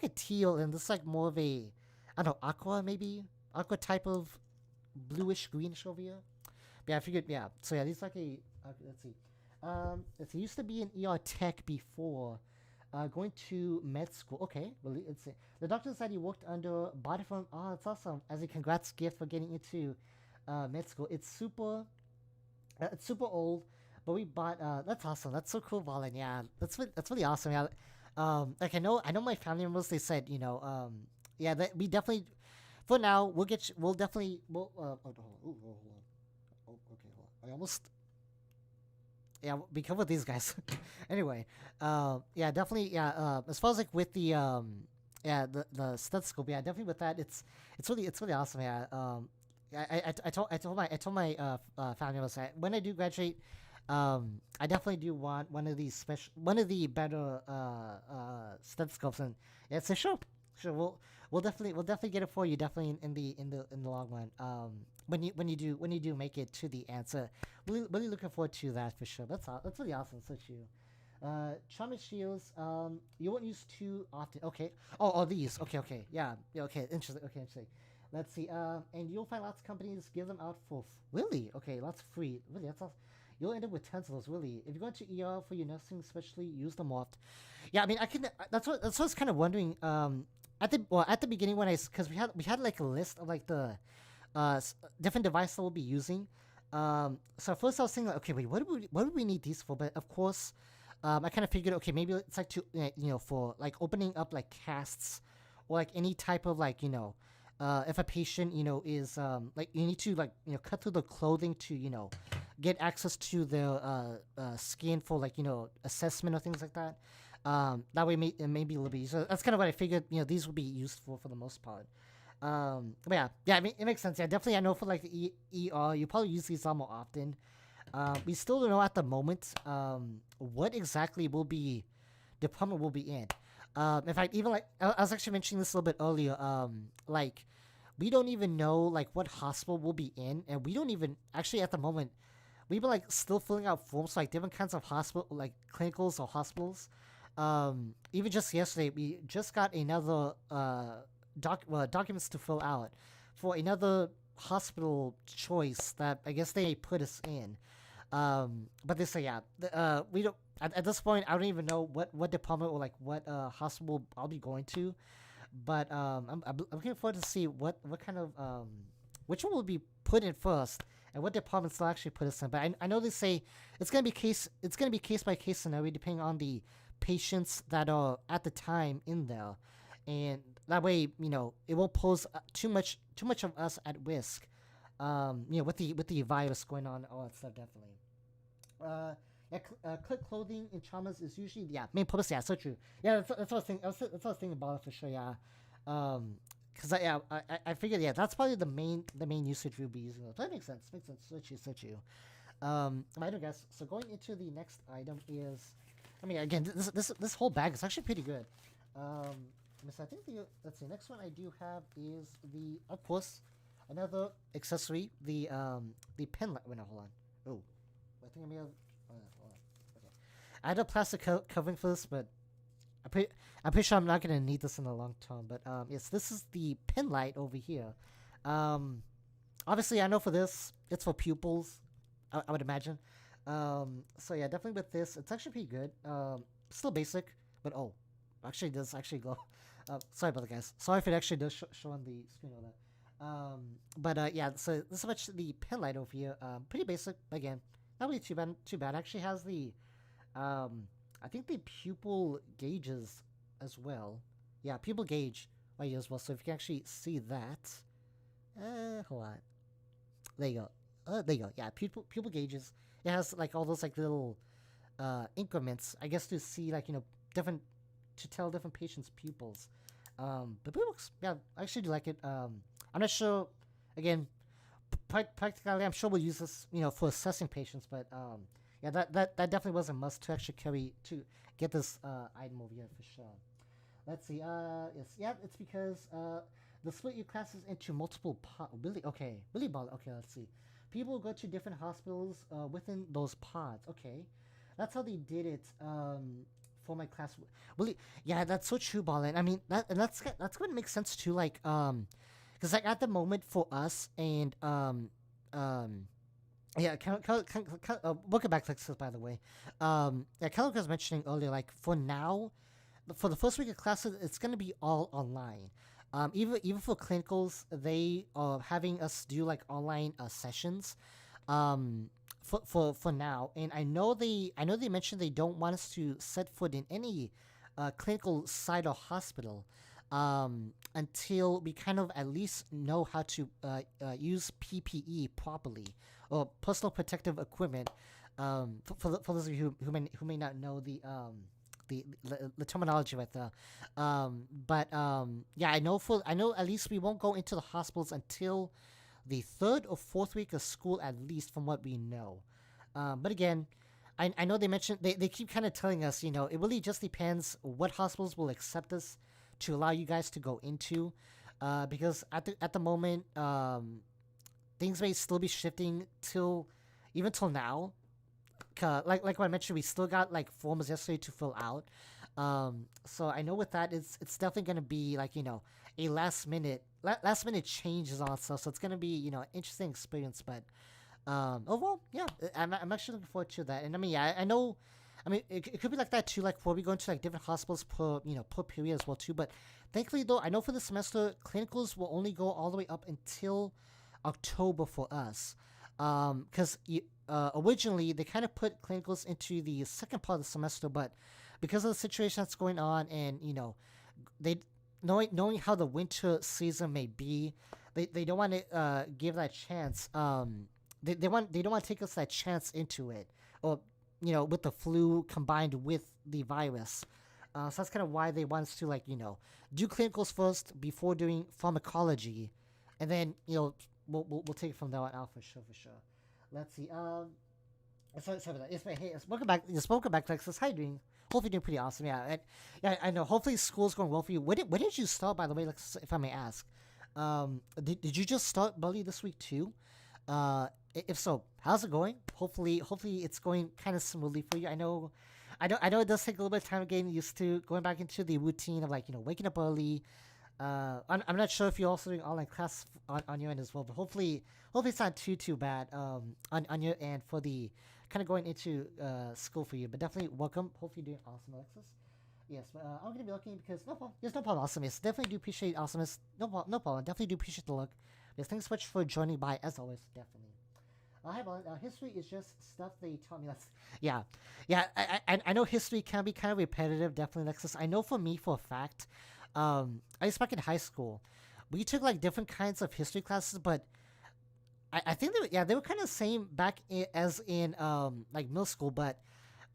teal, and it's like more of a I don't know, aqua type of bluish greenish over here. But yeah, I figured So yeah, these like a let's see. It used to be an ER tech before going to med school. Okay, well, it's the doctor said he worked under body form. Oh, that's awesome! As a congrats gift for getting into med school. It's super old, but we bought. That's awesome. That's so cool, Valen. Yeah, that's really awesome. Yeah, like I know my family members. They said yeah, that we definitely for now we'll definitely hold on. Oh, okay, hold on. I almost be careful with these guys. Anyway, yeah, definitely, as far as like with the the stethoscope, yeah, definitely with that, it's really awesome. Yeah, I told my family members that when I do graduate, I definitely do want one of the better stethoscopes, and yeah, so sure, we'll definitely get it for you, definitely in the long run. When you do make it to the answer, really looking forward to that for sure. That's really awesome. So true. Trauma shields. You won't use too often. Okay. Oh, these. Okay. Yeah. Okay. Interesting. Okay. Interesting. Let's see. And you'll find lots of companies give them out for really. Okay. Lots free. Really. That's awesome. You'll end up with tons of those. Really. If you're going to ER for your nursing, especially, use them oft. Yeah. I mean, I can. That's what I was kind of wondering. At the beginning when because we had like a list of like the different devices we'll be using. So first I was thinking, like, okay, wait, what do we need these for? But of course, I kind of figured, okay, maybe it's like to for like opening up like casts or like any type of like if a patient is like you need to like cut through the clothing to get access to the skin for like assessment or things like that. That way it may be a little bit easier. So that's kind of what I figured. These would be used for the most part. But yeah. I mean, it makes sense. Yeah, definitely. I know for like the ER, you probably use these a lot more often. We still don't know at the moment what exactly department will be in. In fact, even like I was actually mentioning this a little bit earlier. Like we don't even know like what hospital we'll be in, and we don't even actually at the moment. We've been like still filling out forms for like different kinds of hospital, like clinicals or hospitals. Even just yesterday, we just got another documents to fill out for another hospital choice that I guess they put us in. But they say we don't at this point. I don't even know what department or like what hospital I'll be going to. But I'm looking forward to see what kind of which one will be put in first and what departments they'll actually put us in. But I know they say it's gonna be case by case scenario depending on the patients that are at the time in there, and that way it won't pose too much of us at risk. With the virus going on, all that stuff definitely. Click clothing in traumas is usually main purpose. Yeah, so true. Yeah, that's what I was thinking. That's what I was thinking about it for sure. Yeah, because I figured that's probably the main usage we'll be using. That makes sense. So true. I don't guess. So going into the next item is, I mean, again, this whole bag is actually pretty good. So I think let's see. Next one I do have is of course, another accessory, the pen light. Wait, no, hold on. Oh, I think I may have. Hold on. Okay. I had a plastic covering for this, but I'm pretty sure I'm not gonna need this in the long term. But yes, this is the pen light over here. Obviously, I know for this, it's for pupils. I would imagine. So yeah, definitely with this, it's actually pretty good. Still basic, but actually it does actually go. Sorry about that, guys. Sorry if it actually does show on the screen all that. But yeah, so this is much the pen light over here. Pretty basic again. Not really too bad. Too bad. Actually has the um, I think the pupil gauges as well. Yeah, pupil gauge right here as well. So if you can actually see that, hold on. There you go. There you go. Yeah, pupil gauges. It has like all those like little increments. I guess to see like different to tell different patients' pupils. But it looks, yeah, I actually do like it. I'm not sure. Again, practically, I'm sure we'll use this, for assessing patients. But yeah, that definitely was a must to actually carry to get this item over here for sure. Let's see. Yeah, it's because they'll split your classes into multiple pods. Really? Okay. Really ball. Okay, let's see. People go to different hospitals within those pods. Okay, that's how they did it. For my class, really, yeah, that's so true, Ballin. I mean, that's going to make sense too. Like, because like at the moment for us and um, yeah, welcome back, Texas, by the way. Yeah, Kelly was mentioning earlier, like for now, for the first week of classes, it's going to be all online. Even for clinicals, they are having us do like online sessions. Um, for now, and I know they mentioned they don't want us to set foot in any clinical site or hospital until we kind of at least know how to use PPE properly or personal protective equipment. For those of you who may not know the terminology right there. But yeah, I know at least we won't go into the hospitals until the third or fourth week of school, at least from what we know. But again, I know they mentioned they keep kind of telling us, it really just depends what hospitals will accept us to allow you guys to go into, because at the moment, things may still be shifting till even till now. Like what I mentioned, we still got like forms yesterday to fill out. So I know with that, it's definitely gonna be like a last minute changes on stuff. So it's gonna be an interesting experience. But overall, yeah, I'm actually looking forward to that. And I mean, yeah, I know. I mean, it could be like that too, like where we go into like different hospitals per period as well too. But thankfully though, I know for the semester clinicals will only go all the way up until October for us. Because originally they kind of put clinicals into the second part of the semester, but because of the situation that's going on, and they knowing how the winter season may be, they don't want to give that chance. They don't want to take us that chance into it, or with the flu combined with the virus. So that's kind of why they want us to like do clinicals first before doing pharmacology, and then we'll take it from there on out for sure, for sure. Let's see. Sorry about that. Yes, hey, welcome back, Texas. How you doing? Hopefully you're doing pretty awesome. Yeah, yeah, I know. Hopefully school's going well for you. When did you start, by the way? Like, if I may ask, did you just start Bully this week too? If so, how's it going? Hopefully it's going kind of smoothly for you. I know it does take a little bit of time getting used to going back into the routine of like waking up early. I'm not sure if you're also doing online class on your end as well, but hopefully it's not too bad on your end for the kind of going into school for you. But definitely welcome. Hopefully you're doing awesome, Alexis. Yes, but I'm gonna be looking because no problem. Yes, no problem, awesomeness. Definitely do appreciate awesomeness. No problem. Definitely do appreciate the look. Yes, thanks so much for joining by as always. Definitely. Hi, Ballin. History is just stuff they taught me. That's yeah, yeah. I know history can be kind of repetitive. Definitely, Alexis. I know for me for a fact. I was back in high school. We took like different kinds of history classes, but I think they were kind of the same as in like middle school. But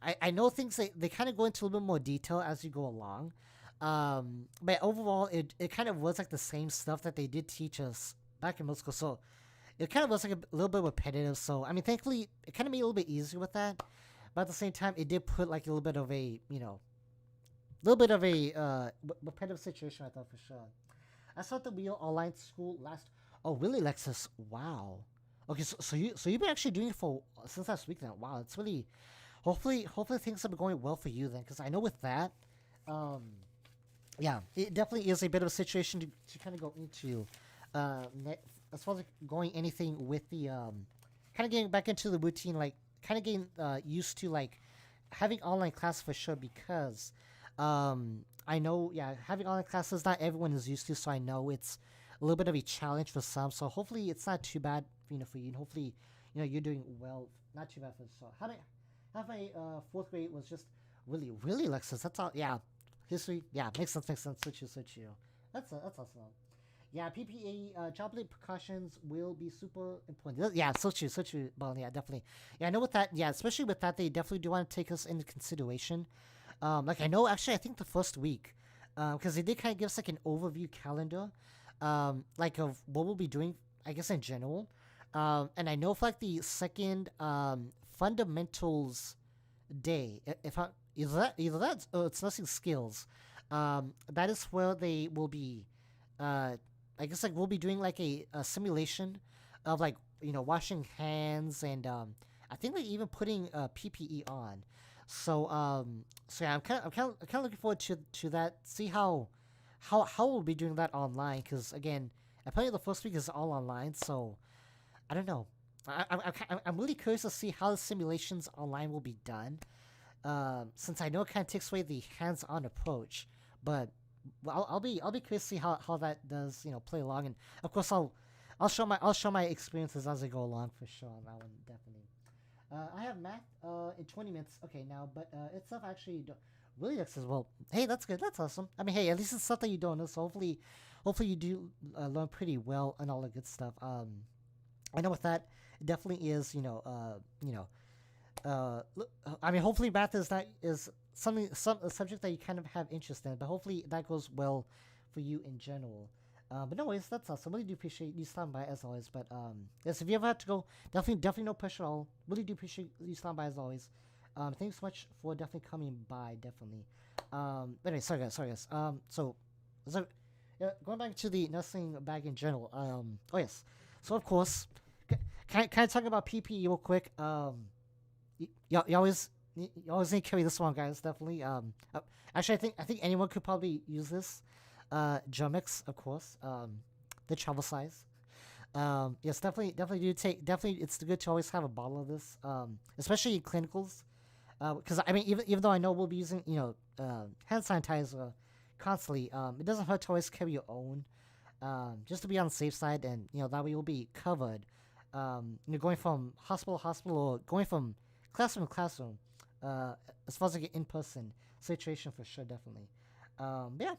I know things they kind of go into a little bit more detail as you go along. But overall, it kind of was like the same stuff that they did teach us back in middle school. So it kind of was like a little bit repetitive. So I mean, thankfully, it kind of made it a little bit easier with that. But at the same time, it did put like a little bit of a repetitive situation. I thought for sure. I started the wheel online school last. Oh, really, Lexus? Wow. Okay, so you've been actually doing it for since last week then. Wow, it's really. Hopefully things have been going well for you then, because I know with that, um, yeah, it definitely is a bit of a situation to kind of go into, as far as like going anything with the kind of getting back into the routine, like kind of getting used to like having online class for sure, because I know, yeah, having online classes not everyone is used to, so I know it's a little bit of a challenge for some. So hopefully it's not too bad, for you. And hopefully, you're doing well. Not too bad for so. How my fourth grade was just really Lexus. That's all. Yeah, history. Yeah, makes sense. Makes sense. Switch you. That's awesome. Yeah, PPE, job-related precautions will be super important. Yeah, so true, so true. Well, yeah, definitely. Yeah, I know with that. Yeah, especially with that, they definitely do want to take us into consideration. Like I know, actually, I think the first week, because they did kind of give us like an overview calendar, like of what we'll be doing. I guess in general, and I know for like the second fundamentals day, if I either that or it's nursing skills, that is where they will be. Uh, I guess like we'll be doing like a simulation of like washing hands and I think like even putting PPE on. So yeah, I'm kind of looking forward to that. See how we'll be doing that online because again, apparently the first week is all online. So I don't know. I'm really curious to see how the simulations online will be done. Since I know it kind of takes away the hands-on approach, but I'll be curious to see how that does play along, and of course I'll show my experiences as I go along for sure on that one definitely. I have math in 20 minutes. Okay, now, but it's stuff actually really looks as well. Hey, that's good. That's awesome. I mean, hey, at least it's stuff that you don't know. So hopefully you do learn pretty well and all the good stuff. I know with that, it definitely is. I mean, hopefully math is something a subject that you kind of have interest in, but hopefully that goes well for you in general. But no worries, that's awesome. Really do appreciate you stopping by as always. But yes, if you ever have to go, definitely no pressure at all. Really do appreciate you stopping by as always. Thanks so much for definitely coming by. Definitely. But anyway, sorry guys. So yeah, going back to the nursing bag in general. Oh yes. So of course, can I talk about PPE real quick? You always need to carry this one, guys. Definitely. Actually, I think anyone could probably use this. Germix, of course. The travel size. Yes, definitely do take. Definitely, it's good to always have a bottle of this. Especially in clinicals. Because I mean, even though I know we'll be using hand sanitizer constantly, it doesn't hurt to always carry your own. Just to be on the safe side, and that way you'll be covered. Going from hospital to hospital or going from classroom to classroom, as far as like an in-person situation for sure, definitely. Yeah,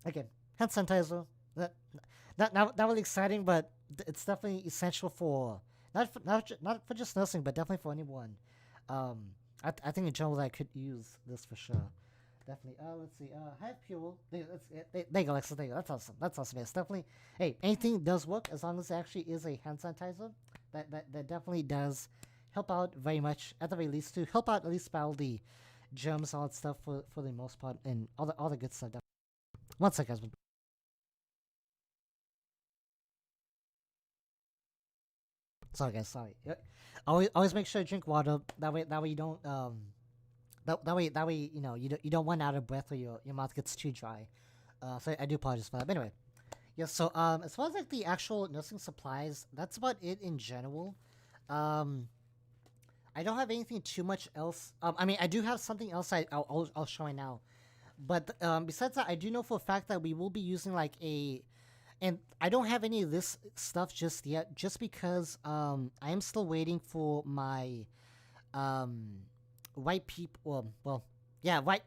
again, hand sanitizer. Not really exciting, but it's definitely essential for not for just nursing, but definitely for anyone. Um, I think in general I could use this for sure. Definitely. Let's see. Hive fuel. There you go, Alexa. There you go. That's awesome. That's awesome. It's definitely. Hey, anything does work as long as it actually is a hand sanitizer. That definitely does help out very much. At the very least, to help out at least battle the germs, all that stuff for the most part, and all the good stuff. Definitely. One sec, guys. Sorry, guys. Sorry. Always make sure to drink water. That way you don't that way you don't run out of breath or your mouth gets too dry. So I do apologize for that. But anyway, yeah. So as far as like the actual nursing supplies, that's about it in general. Um, I don't have anything too much else. I mean, I do have something else I'll show right now. But besides that, I do know for a fact that we will be using like and I don't have any of this stuff just yet, just because I am still waiting for my um white people. Well, yeah, white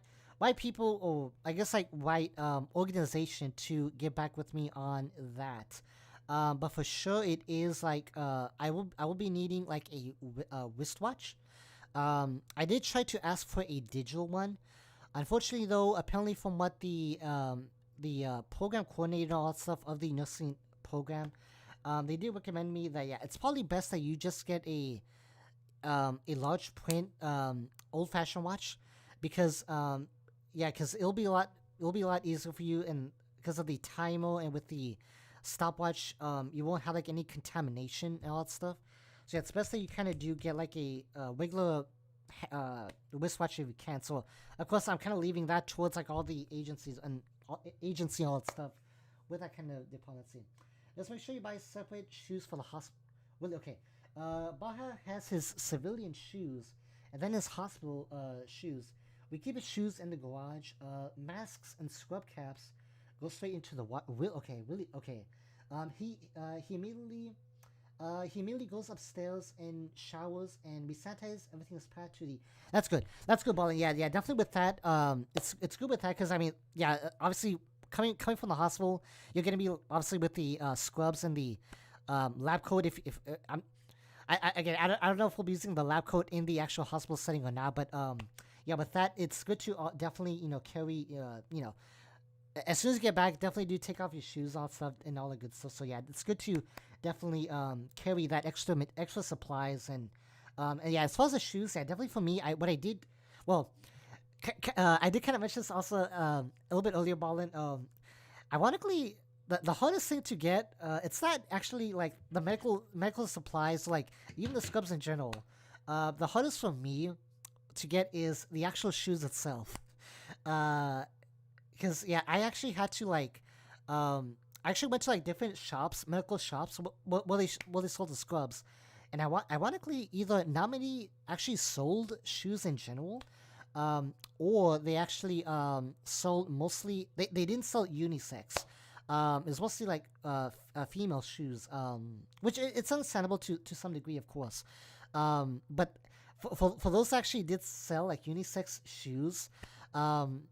people, or I guess like white organization to get back with me on that. But for sure, it is like I will be needing like a wristwatch. I did try to ask for a digital one. Unfortunately, though, apparently from what the program coordinator and all that stuff of the nursing program, they did recommend me that yeah, it's probably best that you just get a large print old fashioned watch because yeah, because it'll be a lot easier for you, and because of the timer and with the stopwatch, you won't have like any contamination and all that stuff. So yeah, it's best that you kind of do get like a regular wristwatch if you can. So of course I'm kind of leaving that towards like all the agencies and agency and all that stuff with that kind of dependency. Just make sure you buy separate shoes for the hospital. Well, okay. Baha has his civilian shoes and then his hospital shoes. We keep his shoes in the garage. Masks and scrub caps Go straight into the what? Okay, really? Okay. He immediately goes upstairs and showers, and we sanitize everything is prior to the. That's good. That's good, Ballin. Yeah, yeah, definitely with that. It's good with that because I mean, yeah, obviously coming from the hospital, you're gonna be obviously with the scrubs and the lab coat. If again, I don't know if we'll be using the lab coat in the actual hospital setting or not, but yeah, with that, it's good to definitely carry as soon as you get back, definitely do take off your shoes, all stuff, and all the good stuff. So yeah, it's good to definitely carry that extra supplies and yeah, as far as the shoes, yeah, definitely for me, what I did, well, I did kind of mention this also a little bit earlier, Ballin. Ironically, the hardest thing to get, it's not actually like the medical supplies, like even the scrubs in general. The hardest for me to get is the actual shoes itself. Uh, because yeah, I actually had to like, I actually went to like different shops, medical shops, where they sold the scrubs, and ironically, either not many actually sold shoes in general, or they actually sold mostly they didn't sell unisex. It's mostly like female shoes, which it's understandable to some degree, of course. But for those that actually did sell like unisex shoes, um,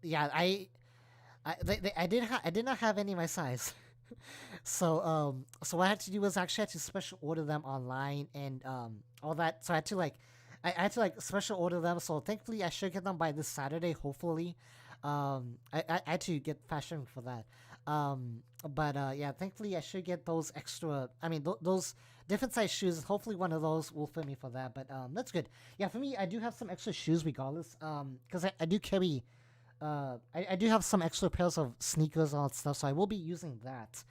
yeah, I did not have any of my size. So what I had to do was actually had to special order them online and all that. So I had to like I had to like special order them. So thankfully I should get them by this Saturday. Hopefully, I had to get fashion for that. But yeah, thankfully I should get those extra. I mean those different size shoes. Hopefully one of those will fit me for that. But that's good. Yeah, for me I do have some extra shoes regardless. Because I do carry I do have some extra pairs of sneakers and all that stuff, so I will be using that.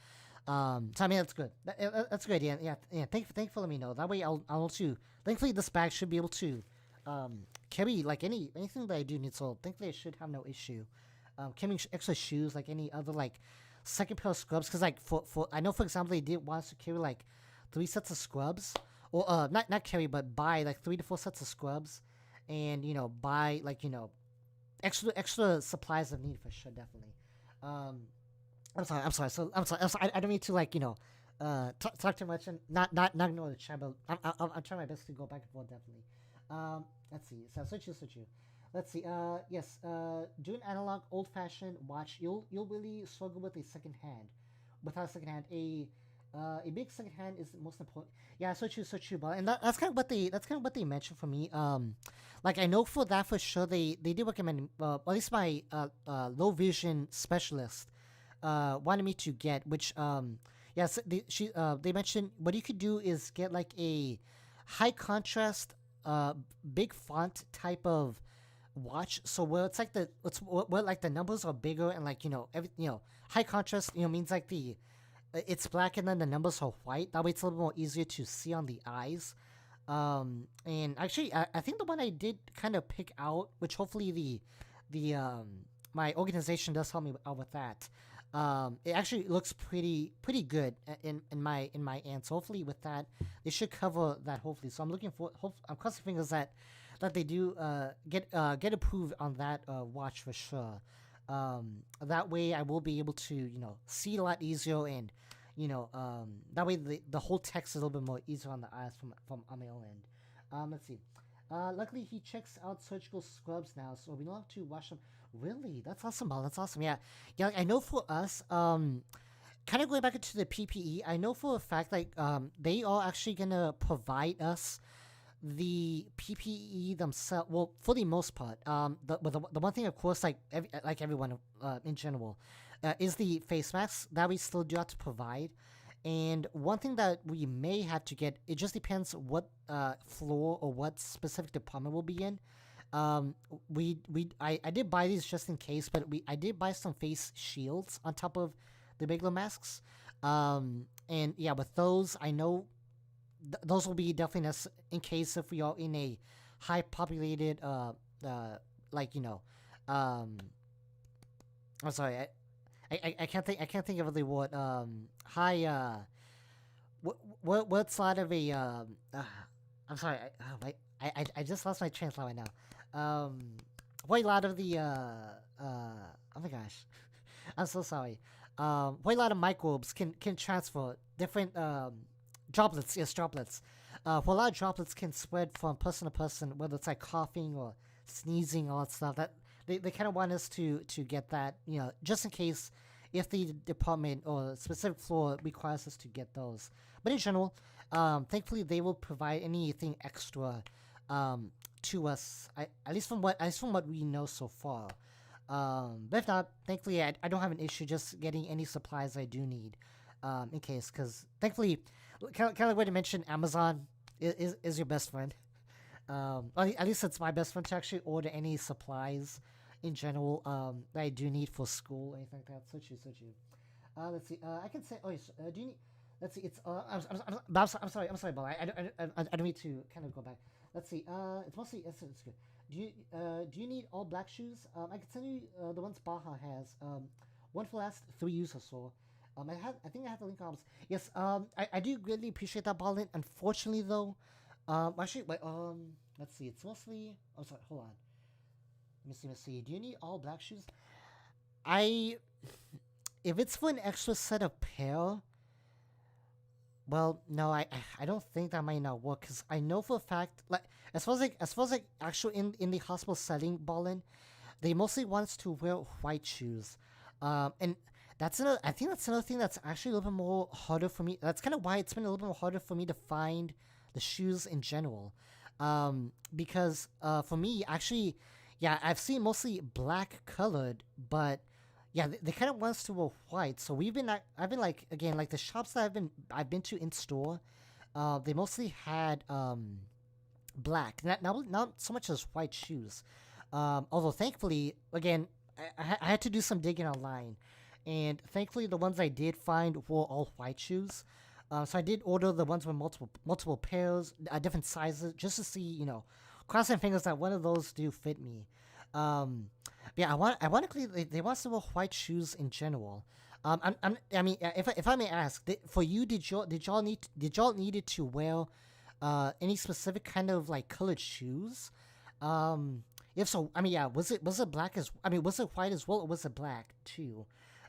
So I mean that's good. That's good. Yeah, yeah, yeah. Thank you for letting me know. That way I'll also thankfully this bag should be able to carry like anything that I do need. So thankfully I should have no issue. Carrying extra shoes like any other like second pair of scrubs because like for I know for example they did want us to carry like 3 sets of scrubs or not carry but buy like 3 to 4 sets of scrubs and buy like extra supplies of need for sure, definitely. Um, I'm sorry. I don't mean to like talk too much and not ignore the chat, but I'm trying my best to go back and forth, definitely. Let's see. So switch you. Let's see. Yes. Do an analog, old fashioned watch. You'll really struggle with a second hand. Without a second hand, a big second hand is the most important. Yeah, so true, but and that's kind of what they mentioned for me. Like I know for that for sure they did recommend. At least my low vision specialist wanted me to get, which yes, they mentioned what you could do is get like a high contrast big font type of watch. So where it's like where like the numbers are bigger and like high contrast means like the it's black and then the numbers are white. That way it's a little more easier to see on the eyes. And actually, I think the one I did kind of pick out, which hopefully the my organization does help me out with that. It actually looks pretty good in my end. So hopefully with that, they should cover that. Hopefully, so I'm looking for. I'm crossing fingers that they do get approved on that watch for sure. That way I will be able to see a lot easier and that way the whole text is a little bit more easier on the eyes from on my own end. Let's see. Luckily he checks out surgical scrubs now, so we don't have to wash them. Really, that's awesome, Paul. That's awesome. Yeah, yeah. Like, I know for us, kind of going back into the PPE, I know for a fact like they are actually gonna provide us the PPE themselves. Well, for the most part, the one thing, of course, like everyone in general, is the face masks that we still do have to provide. And one thing that we may have to get, it just depends what floor or what specific department we'll be in. I did buy these just in case, but I did buy some face shields on top of the regular masks. And yeah, with those, I know those will be definitely in case if we are in a high populated like I'm sorry, I can't think of the word high what side of a I'm sorry, I just lost my train of thought right now. Quite a lot of the oh my gosh, I'm so sorry. Quite a lot of microbes can transfer different droplets. Yes, droplets. For a lot of droplets can spread from person to person, whether it's like coughing or sneezing, all that stuff. That they kind of want us to get that, just in case if the department or specific floor requires us to get those. But in general, thankfully they will provide anything extra to us. At least from what we know so far. But if not, thankfully I don't have an issue just getting any supplies I do need, in case. Because thankfully, kind of like what I mentioned, Amazon is your best friend. At least it's my best friend to actually order any supplies in general that I do need for school or anything like that. So true, so true. Let's see. I can say. Oh, yes, do you need? Let's see. It's. I'm sorry. I'm sorry, Bob. I don't need to kind of go back. Let's see. It's mostly. It's good. Do you need all black shoes? I can send you the ones Baja has. One for last 3 years or so. I think I have the link on. Yes. I do greatly appreciate that, Ballin. Unfortunately, though, actually, wait. Let's see. It's mostly. Oh, sorry. Hold on. Let me see. Do you need all black shoes? I If it's for an extra set of pair, well, no, I don't think that might not work because I know for a fact, like as far as like actual in the hospital setting, Ballin, they mostly want us to wear white shoes, and that's another. I think that's another thing that's actually a little bit more harder for me. That's kind of why it's been a little bit more harder for me to find the shoes in general, because for me actually, yeah, I've seen mostly black colored, but yeah, they kind of want us to wear white. So I've been like again like the shops that I've been to in store, they mostly had black, not so much as white shoes. Although thankfully, again, I had to do some digging online, and thankfully the ones I did find were all white shoes. So I did order the ones with multiple pairs, different sizes, just to see, crossing fingers that one of those do fit me. Yeah, ironically, they want some more white shoes in general. I mean, if I may ask, for you, did y'all needed to wear any specific kind of like colored shoes? If so, I mean, yeah, was it black as I mean, was it white as well, or was it black too?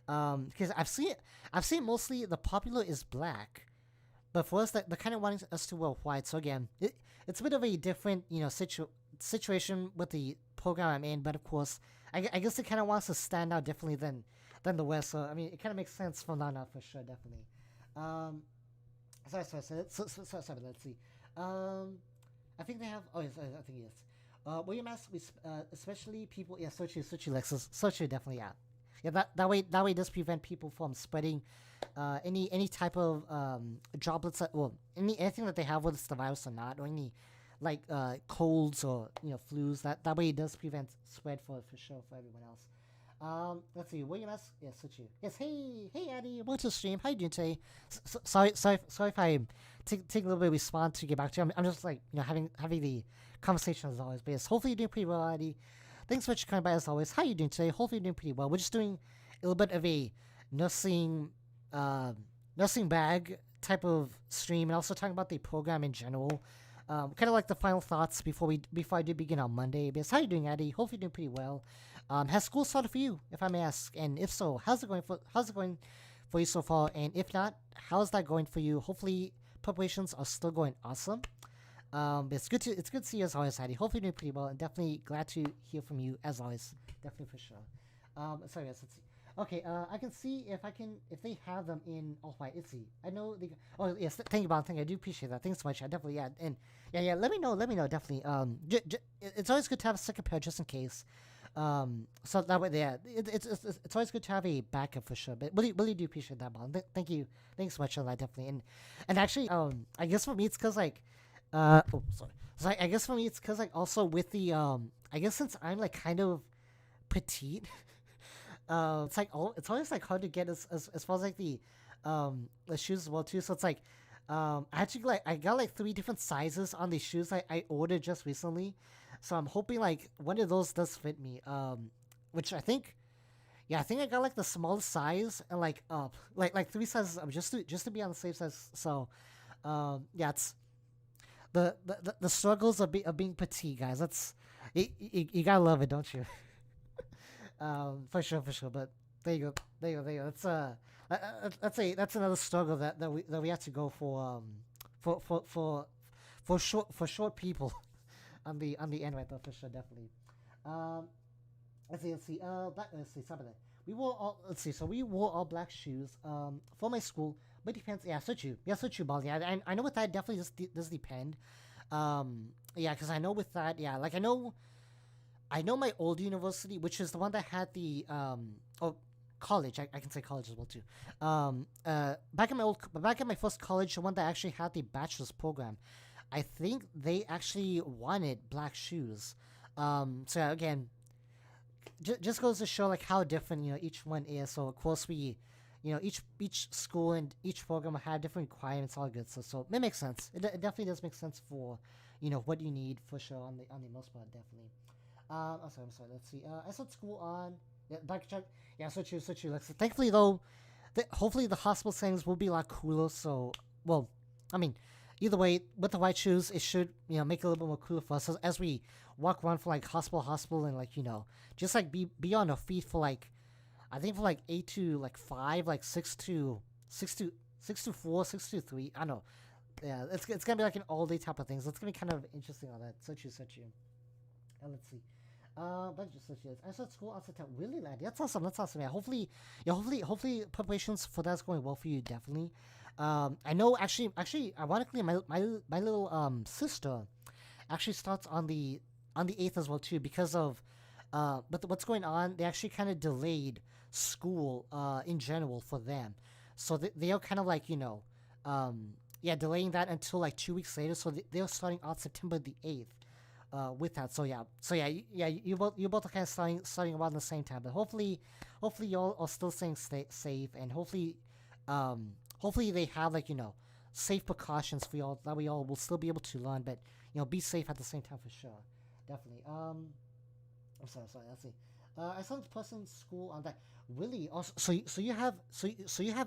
Because I've seen mostly the popular is black, but for us, they're kind of wanting us to wear white. So again, it's a bit of a different, situation with the program I'm in. But of course, I guess it kind of wants to stand out differently than the West. So I mean, it kind of makes sense from now on for sure, definitely. Um, sorry. Let's see. Um, I think they have. Oh, yes, I think yes. Wear your mask, especially people. Yeah, so true, Lexus. So true, definitely. Yeah. Yeah, that way does prevent people from spreading any type of droplets well anything that they have, whether it's the virus or not, or any like colds or flus. That way it does prevent spread for sure for everyone else. Let's see. William S. Yes, such you. Yes. Hey, Eddie. Welcome to the stream. How you doing today? Sorry if I take a little bit of response to get back to you. I'm just like having the conversation as always. But yes, hopefully you're doing pretty well, Eddie. Thanks so much for coming by as always. How you doing today? Hopefully you're doing pretty well. We're just doing a little bit of a nursing nursing bag type of stream, and also talking about the program in general. Kind of like the final thoughts before I do begin on Monday. Because how you doing, Eddie? Hopefully you're doing pretty well. Has school started for you, if I may ask? And if so, how's it going for you so far? And if not, how's that going for you? Hopefully preparations are still going awesome. It's good to see you as always, Hattie. Hopefully you're doing pretty well, and definitely glad to hear from you as always. Definitely for sure. Sorry, yes, let's see. Okay, I can see if they have them in all white. Let's see. I know they. Oh yes, thank you, Bob. Thank you. I do appreciate that. Thanks so much. I definitely and yeah. Let me know. Definitely. It's always good to have a second pair just in case. So that way, yeah, it's always good to have a backup for sure. But really do appreciate that, Bob. Thank you. Thanks so much on that, definitely. And actually, I guess for me it's because like. Oh, sorry. So I guess for me it's because like also with the I guess since I'm like kind of petite, it's like it's always like hard to get as far as like the shoes as well too. So it's like actually like I got like 3 different sizes on the shoes I ordered just recently. So I'm hoping like one of those does fit me. Which I think. Yeah, I think I got like the smallest size and like up like 3 sizes up just to be on the safe side. So, yeah, it's the struggles of being petite, guys. You gotta love it, don't you? For sure. But There you go. There you go. There you go. That's another struggle that we have to go for for short people on the end right there for sure, definitely. Um, let's see. Let's see. Some of that. We wore all. Let's see. So we wore all black shoes. For my school, but it depends. Yeah, so true. Yeah, so true, Bali. I know with that definitely does depend. Yeah, because I know with that. Yeah, like I know my old university, which is the one that had the oh college. I can say college as well too. Back in my first college, the one that actually had the bachelor's program, I think they actually wanted black shoes. So yeah, again, just goes to show like how different each one is. So of course each school and each program had different requirements. All good. So it makes sense. It definitely does make sense for what you need for sure on the most part, definitely. I'm sorry. Let's see. I started school on back check. Yeah, so true, so true. Like, so thankfully though, hopefully the hospital settings will be a lot cooler. So, well, I mean, either way, with the white shoes, it should make it a little bit more cooler for us as we walk around from like hospital and like just like be on our feet for like I think for like 8 to 5, like 6 to 4, 6 to 3. I don't know. Yeah, it's gonna be like an all day type of thing. So it's gonna be kind of interesting on that. So true, so true. Let's see. But just such as I started school on September. Really, lad. That's awesome. That's awesome. Hopefully, preparations for that's going well for you. Definitely. I know. Ironically, my little sister actually starts on the 8th as well too because of but what's going on? They actually kind of delayed school in general for them, so they are kind of like yeah, delaying that until like 2 weeks later. So they're starting on September the 8th with that. So yeah, you both are kind of starting around the same time. But hopefully y'all are still staying safe, and hopefully they have like safe precautions for y'all that we all will still be able to learn, but be safe at the same time for sure. Definitely. I'm sorry. Let's see. I saw this person in school on that. Really? Also, so you have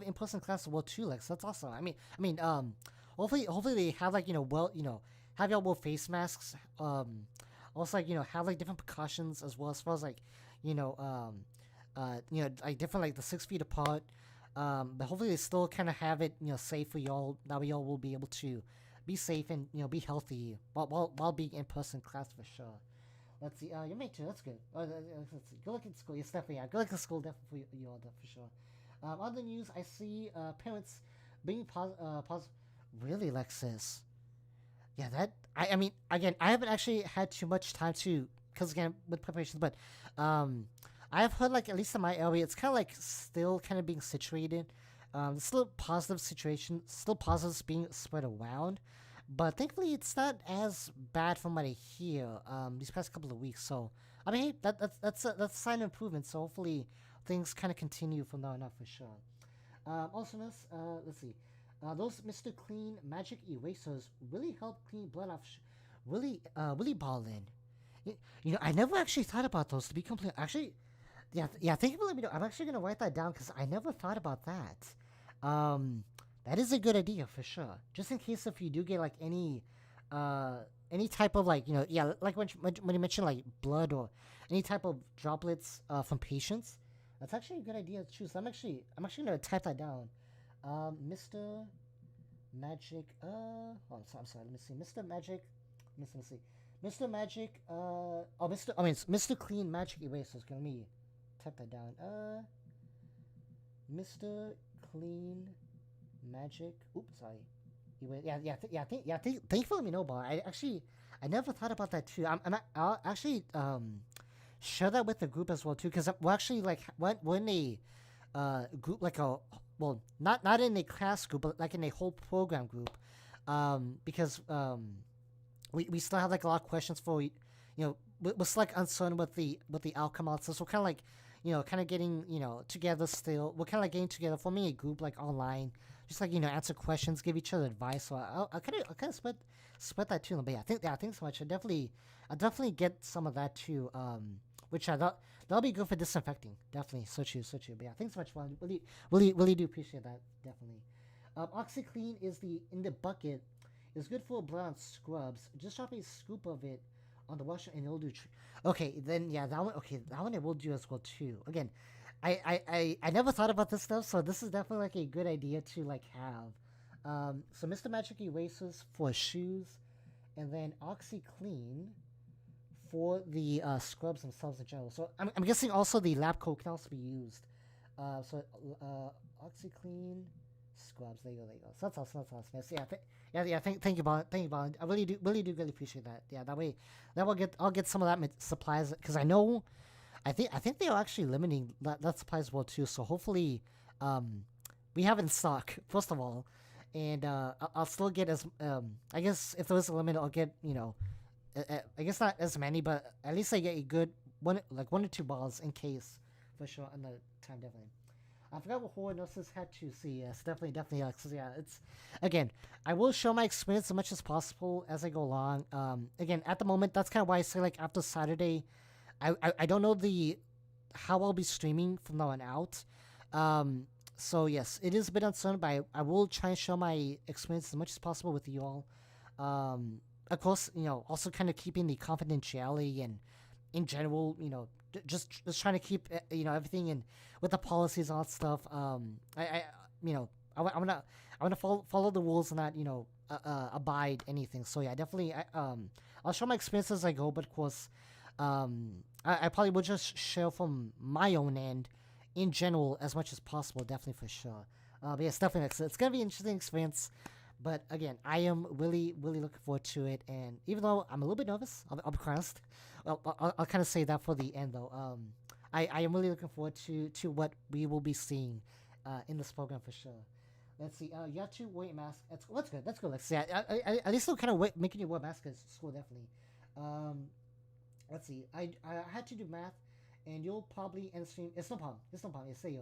in person class as well too, Lex. That's awesome. Hopefully they have like have y'all wear face masks. Also like have like different precautions as well as far as like you know like different like the 6 feet apart. But hopefully they still kind of have it safe for y'all that we all will be able to be safe and be healthy while being in person class for sure. Let's see. Your mate too. That's good. Let's see. Good luck in school. Yes, definitely. Yeah. Good luck in school. Definitely for you all. For sure. On the news, I see parents being really, Lexus. Yeah. I mean, again, I haven't actually had too much time to, because again with preparations, but I have heard like at least in my area, it's kind of like still kind of being situated. Still positive situation, still positives being spread around, but thankfully it's not as bad from what I hear these past couple of weeks. So I mean, hey, that's a sign of improvement. So hopefully things kind of continue from now on out for sure. Also, let's see. Those Mr. Clean magic erasers really help clean blood off. Willy Ballin. I never actually thought about those to be complete. Actually, yeah. Thank you for letting me know. I'm actually gonna write that down because I never thought about that. Um, that is a good idea for sure. Just in case if you do get like any type of like yeah, like when you mentioned like blood or any type of droplets from patients, that's actually a good idea to choose. I'm actually gonna type that down. Mr. Magic. I'm sorry. Let me see. Mr. Magic. Let me see. Mr. Magic. It's Mr. Clean Magic Erasers. Let me type that down. Mr. Clean Magic. Oops, sorry. Thank you for letting me know, Bar. I never thought about that too. I'll actually share that with the group as well too, because we're actually like we're in a group like a well not in a class group but like in a whole program group, because we still have like a lot of questions for we're still like uncertain with the outcome also, so we're kind of like kind of getting together still. We're kind of like getting together, forming a group like online, just like answer questions, give each other advice. So I kind of spread that too. But thanks so much. I definitely get some of that too. Which I thought that'll be good for disinfecting. Definitely, so true. But yeah, thanks so much, Juan. Really do appreciate that. Definitely. OxyClean in the bucket is good for blood on scrubs. Just drop a scoop of it on the washer and it'll do. Okay, then yeah, that one. Okay, that one it will do as well too. Again, I never thought about this stuff, so this is definitely like a good idea to like have. So Mr. Magic erasers for shoes, and then OxyClean for the scrubs themselves in general. So I'm guessing also the lab coat can also be used. OxyClean scrubs. There you go. There you go. So that's awesome. That's awesome. Yes, yeah. Yeah. Thank you, Bond. Thank you, Bond. I really appreciate that. Yeah. That way, I'll get some of that supplies because I know, I think they are actually limiting that supplies as well too. So hopefully, um, we have in stock first of all, and I'll still get as I guess if there is a limit, I'll get I guess not as many, but at least I get a good one or two balls in case for sure on the time definitely. I forgot what horror nurses had to see. Yes, definitely, Alex. Yeah, it's again. I will show my experience as much as possible as I go along. Again, at the moment, that's kind of why I say like after Saturday, I don't know the how I'll be streaming from now on out. So yes, it is a bit uncertain, but I will try and show my experience as much as possible with you all. Of course, also kind of keeping the confidentiality and in general, just trying to keep everything in with the policies and all that stuff. I you know I wanna follow the rules and not abide anything. So yeah, definitely. I'll show my experience as I go, but of course, I probably will just share from my own end in general as much as possible. Definitely for sure. But yes, definitely it's gonna be an interesting experience. But again, I am really looking forward to it. And even though I'm a little bit nervous, I'll be honest. I'll kind of say that for the end though. I am really looking forward to what we will be seeing in this program for sure. Let's see. You have to wear a mask. That's good. That's good. Let's see. At least still kind of making you wear a mask at school definitely. Um, let's see. I had to do math, and you'll probably end stream. It's no problem. It's no problem. Yes, say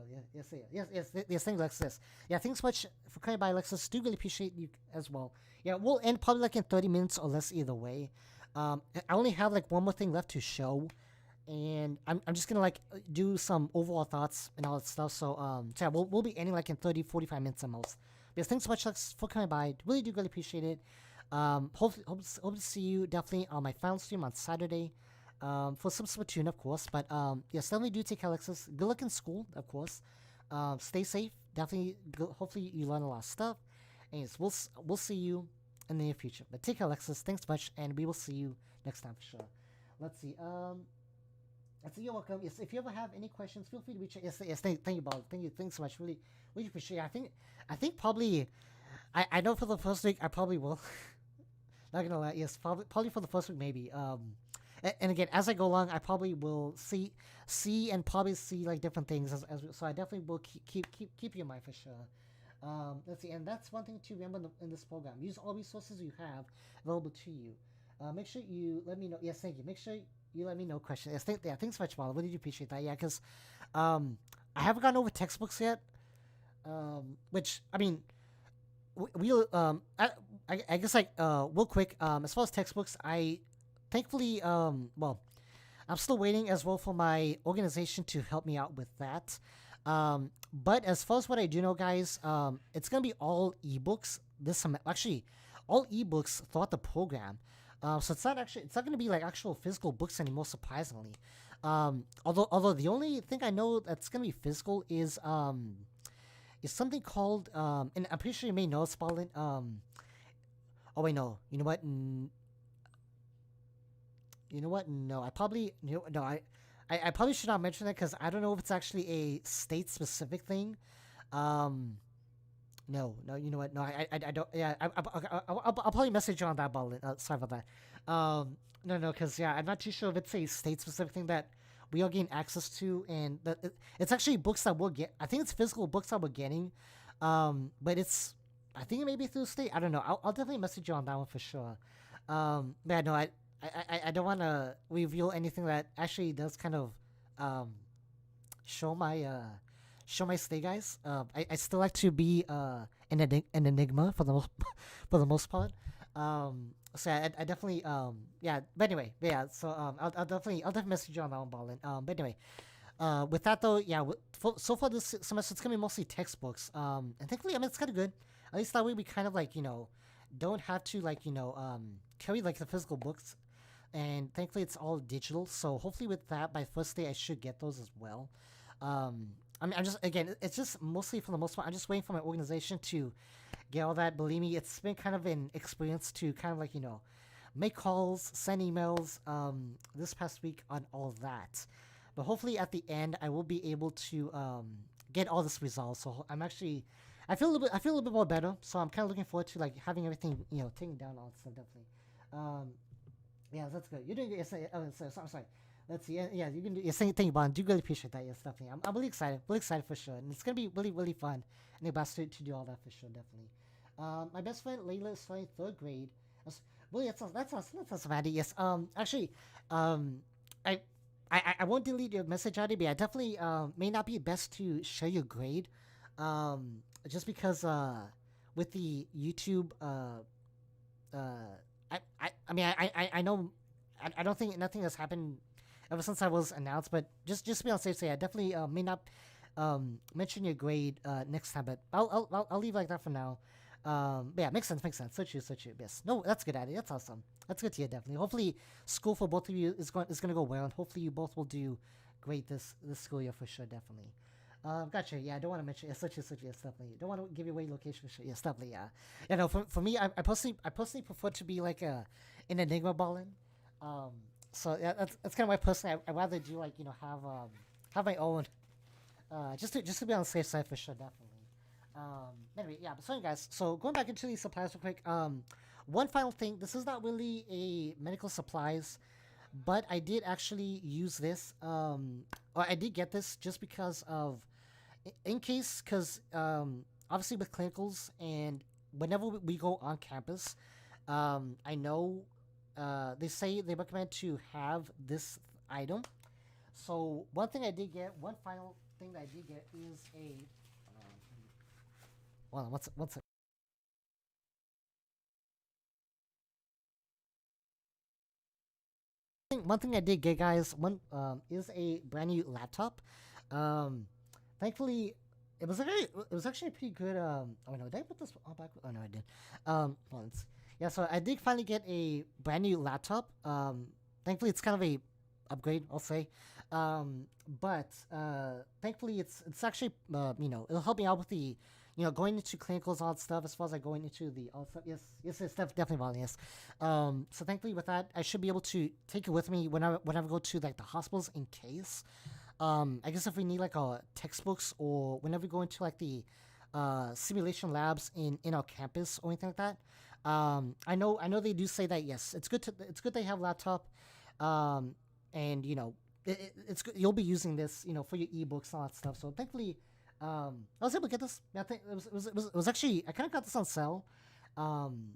yes. Thanks, Alexis. Yeah, thanks so much for coming by, Alexis. Do really appreciate you as well. Yeah, we'll end probably like in 30 minutes or less either way. I only have like one more thing left to show, and I'm just gonna like do some overall thoughts and all that stuff. So yeah, we'll be ending like in 30, 45 minutes at most. But thanks so much, Alex, for coming by. Really do really appreciate it. Hope to see you definitely on my final stream on Saturday. For some Splatoon, of course. But yes, definitely do take care, Alexis. Good luck in school, of course. Stay safe. Definitely. Hopefully, you learn a lot of stuff. And yes, we'll see you in the near future. But take care, Alexis. Thanks much, and we will see you next time for sure. Let's see. You're welcome. Yes, if you ever have any questions, feel free to reach out. Yes. Thank you, Bob. Thanks so much. Really appreciate it. I think probably. I know for the first week I probably will. Not gonna lie. Yes, probably for the first week maybe. And again, as I go along, I probably will see and probably see like different things so I definitely will keep you in mind for sure. Let's see, and that's one thing to remember in this program. Use all resources you have available to you. Make sure you let me know. Yes, thank you. Make sure you let me know questions. Yes, thanks so much, Marla. Really do appreciate that. Yeah, because I haven't gone over textbooks yet. Which I mean, I guess like real quick. As far as textbooks, I thankfully well, I'm still waiting as well for my organization to help me out with that. But as far as what I do know, guys, it's gonna be all ebooks this semester. Actually, all ebooks throughout the program. So it's not gonna be like actual physical books anymore. Surprisingly, although the only thing I know that's gonna be physical is something called and I'm pretty sure you may know, Spalding. Oh wait, no. You know what? You know what? No, I probably no. I probably should not mention that because I don't know if it's actually a state specific thing. No. You know what? No, I don't. Yeah, I'll probably message you on that, Ball. Sorry about that. No, because yeah, I'm not too sure if it's a state specific thing that we are getting access to, and it's actually books that we'll get. I think it's physical books that we're getting, but I think it may be through the state. I don't know. I'll definitely message you on that one for sure. Yeah, no, I don't want to reveal anything that actually does kind of show my stay, guys. I still like to be an enigma for the for the most part. So I definitely yeah. But anyway, yeah. So I'll definitely message you on that one, Ballin. But anyway, with that though, yeah. So far this semester it's gonna be mostly textbooks. And thankfully, I mean it's kind of good. At least that way we kind of like don't have to like carry like the physical books, and thankfully it's all digital. So hopefully with that by first day I should get those as well. Um, I'm just again, it's just mostly for the most part. I'm just waiting for my organization to get all that. Believe me, it's been kind of an experience to kind of like make calls, send emails. This past week on all that, but hopefully at the end I will be able to get all this resolved. So I'm actually, I feel a little bit more better. So I'm kind of looking forward to like having everything taken down all that stuff definitely. Um, yeah, that's good. You're doing good. Yes, I'm sorry. Let's see. Yeah, you can do. Yes, thank you, Bond. Do really appreciate that. Yes, definitely. I'm really excited for sure, and it's gonna be really, really fun and about to do all that for sure, definitely. My best friend Layla is starting third grade. Well, that's Maddie. Yes. Actually, um, I, I won't delete your message out of but I definitely may not be best to share your grade, just because with the YouTube I mean, I know, I don't think nothing has happened ever since I was announced, but just to be on the safe side, I definitely may not mention your grade next time, but I'll leave like that for now. But yeah, makes sense. So true, so true. Yes, no, that's good, Addy. That's awesome. That's good to hear, definitely. Hopefully, school for both of you is going to go well, and hopefully you both will do great this school year for sure, definitely. Gotcha. Yeah, I don't want to mention. Yes, such. Yes, definitely. Don't want to give you away location for sure. Yes, definitely. Yeah. Yeah. No, for me, I personally prefer to be like an enigma ballin. Um. So yeah, that's kind of why personally I rather do like have my own just to be on the safe side for sure, definitely. Anyway, yeah. But so guys, so going back into these supplies real quick. One final thing. This is not really a medical supplies, but I did actually use this. Or I did get this just because of in case because obviously with clinicals and whenever we go on campus, I know they say they recommend to have this item. So one final thing that I did get is a hold on, what's it? One thing I did get, guys, one is a brand new laptop. Um, thankfully, it was actually a pretty good. Oh no, did I put this all back? Oh no, I did. Once. Yeah, so I did finally get a brand new laptop. Thankfully, it's kind of a upgrade, I'll say. But thankfully, it's actually it'll help me out with the going into clinicals, all that stuff, as far as like going into the all stuff. Yes, definitely, Valen, yes. So thankfully, with that, I should be able to take it with me whenever I go to like the hospitals in case. I guess if we need like textbooks or whenever we go into like the simulation labs in our campus or anything like that. I know they do say that yes, it's good they have laptop, um, and it's good you'll be using this for your ebooks and all that stuff. So thankfully, I was able to get this. Yeah, I think it was actually I kind of got this on sale, um,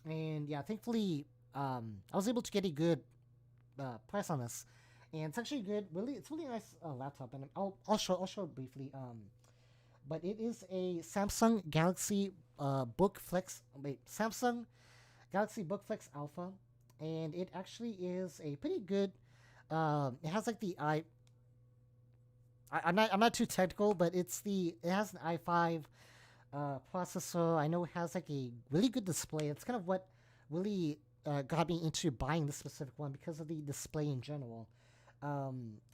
and yeah, thankfully, I was able to get a good price on this, and it's actually good. Really, it's really nice laptop, and I'll show it briefly. But it is a Samsung Galaxy Book Flex. Wait, Samsung Galaxy Book Flex Alpha, and it actually is a pretty good. It has like the I'm not too technical, but it has an i5 processor. I know it has like a really good display. It's kind of what really got me into buying this specific one because of the display in general.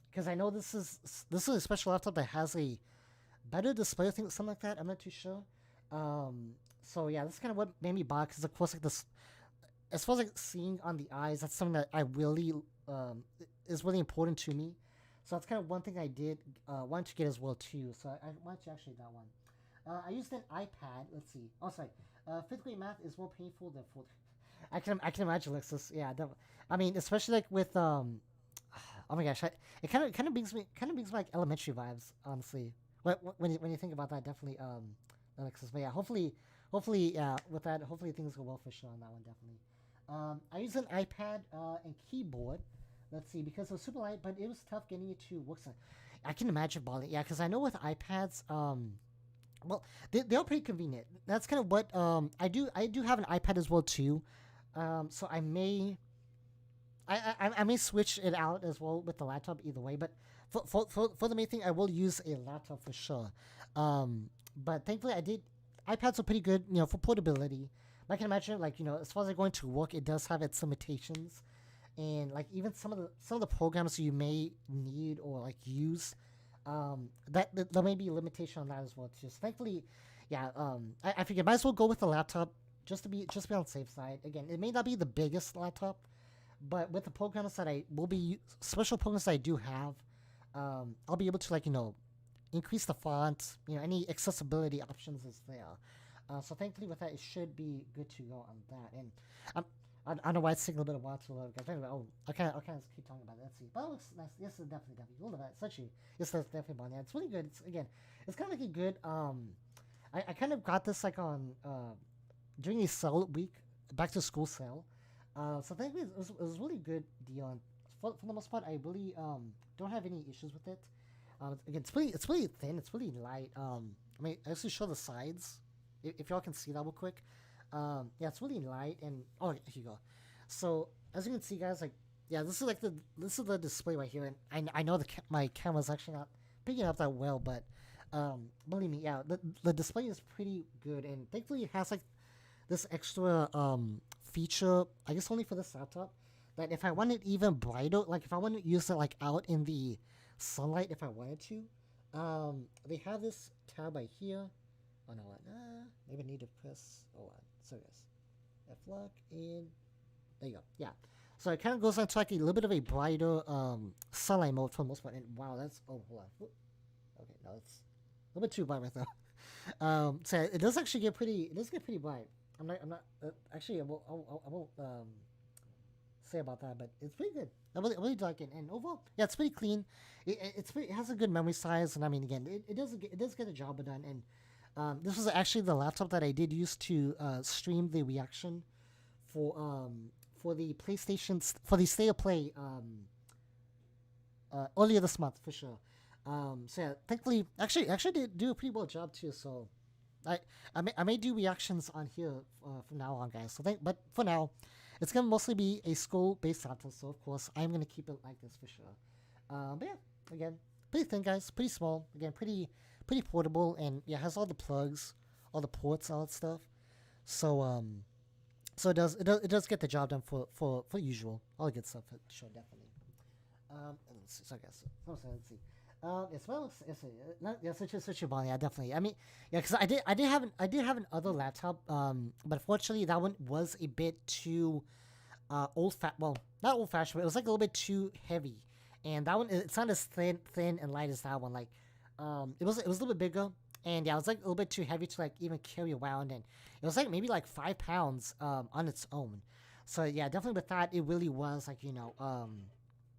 Because I know this is a special laptop that has a better display. I think something like that. I'm not too sure. So yeah, that's kind of what made me buy. Because of course, like this, as far as like seeing on the eyes, that's something that I really is really important to me. So that's kind of one thing I did want to get as well too. So I wanted to actually that one. I used an iPad. Let's see. Oh, sorry. Fifth grade math is more painful than fourth. I can imagine, Alexis. Yeah, I mean, especially like with oh my gosh, it kind of brings me like elementary vibes, honestly. When you think about that, definitely Alexis. But yeah, hopefully yeah, with that, hopefully things go well for sure on that one, definitely. I use an iPad and keyboard. Let's see, because it was super light, but it was tough getting it to work. I can imagine balling. Yeah, because I know with iPads, well, they're pretty convenient. That's kind of what I do have an iPad as well too. So I may switch it out as well with the laptop either way. But for the main thing, I will use a laptop for sure. But thankfully, I did. iPads are pretty good, for portability. I can imagine, like as far as like going to work, it does have its limitations, and like even some of the programs you may need or like use There may be a limitation on that as well too. So thankfully, yeah, I figured might as well go with the laptop just to be on the safe side. Again, it may not be the biggest laptop, but with the programs that I will be special programs that I do have, I'll be able to like increase the font. Any accessibility options is there. So thankfully with that, it should be good to go on that. And um, I don't know why it's taking a little bit of while to load. Anyway, I can't keep talking about it. Let's see. But it looks nice. Yes, it's definitely. Look at that. It's actually, yes, that's definitely one. Yeah, it's really good. It's kind of like a good. I kind of got this like on during a sale week, back to school sale. So thankfully it was a really good deal. And for the most part, I really don't have any issues with it. Again, it's really thin. It's really light. I mean, I actually show the sides, if y'all can see that real quick. Yeah, it's really light, and here you go. So as you can see, guys, like, yeah, this is the display right here, and I know my camera's actually not picking up that well, but believe me, yeah, the display is pretty good, and thankfully it has like this extra feature, I guess only for this laptop, that if I want it even brighter, like if I want to use it like out in the sunlight, if I wanted to, they have this tab right here. Oh no, maybe I need to press. So yes, F-lock in. There you go. Yeah. So it kind of goes into like a little bit of a brighter sunlight mode for the most part. And wow, that's hold on. Okay, no, it's a little bit too bright right now. So it does actually get pretty. It does get pretty bright. I'm not. Actually, I won't say about that, but it's pretty good. I really like it, and overall, yeah, it's pretty clean. It has a good memory size, and I mean, again, it does get the job done. And this was actually the laptop that I did use to stream the reaction for the PlayStation's for the State of Play earlier this month for sure. So yeah, thankfully, actually did do a pretty well job too. So I may do reactions on here from now on, guys. But for now, it's gonna mostly be a school-based laptop. So of course, I'm gonna keep it like this for sure. But yeah, again, pretty thin, guys. Pretty small. Again, pretty portable, and yeah, has all the plugs, all the ports, all that stuff. So so it does get the job done for usual, all the good stuff for sure, definitely. Let's see, so I guess let's see. As well as such a bond, yeah, definitely. I mean, yeah, because I did have another laptop, but unfortunately that one was a bit too well, not old fashioned, but it was like a little bit too heavy, and that one it's not as thin and light as that one. Like, it was a little bit bigger, and yeah, it was like a little bit too heavy to like even carry around, and it was like maybe like 5 pounds on its own. So yeah, definitely with that, it really was like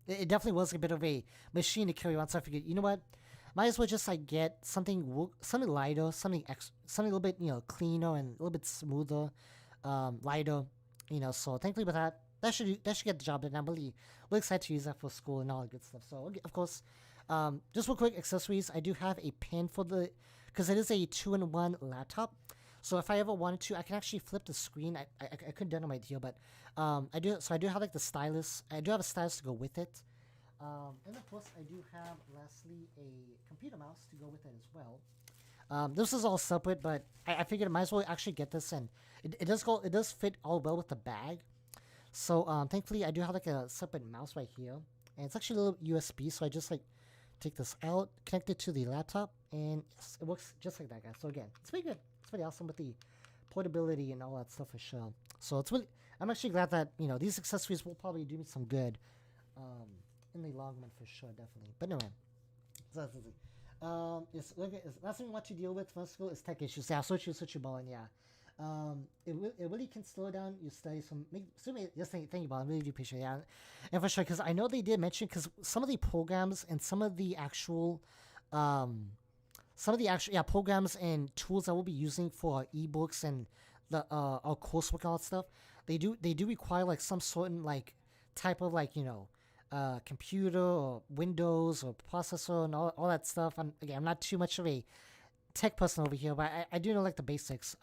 it definitely was a bit of a machine to carry around. So I figured, you know what, might as well just like get something lighter, something a little bit cleaner and a little bit smoother, lighter. So thankfully with that, that should get the job done. I'm really excited to use that for school and all the good stuff. So of course, just real quick accessories. I do have a pen because it is a 2-in-1 laptop. So if I ever wanted to, I can actually flip the screen. I couldn't do it on my deal, but I do. So I do have like the stylus. I do have a stylus to go with it, and of course I do have lastly a computer mouse to go with it as well. This is all separate, but I figured I might as well actually get this, and it does fit all well with the bag. So thankfully I do have like a separate mouse right here, and it's actually a little USB. So I just like take this out, connect it to the laptop, and yes, it works just like that, guys. So again, it's pretty good. It's pretty awesome with the portability and all that stuff for sure. So I'm actually glad that these accessories will probably do me some good in the long run for sure, definitely. But anyway, so that's easy. Last thing we want to deal with first of all is tech issues. Yeah, such a ball, and yeah. It really can slow down your studies. Just think about it. I really do appreciate it. Yeah. And for sure, because I know they did mention, because some of the programs and some of the actual programs and tools that we'll be using for our ebooks and our coursework and all that stuff, they do require like some sort of like type of like computer or Windows or processor and all that stuff. I'm not too much of a tech person over here, but I do know like the basics.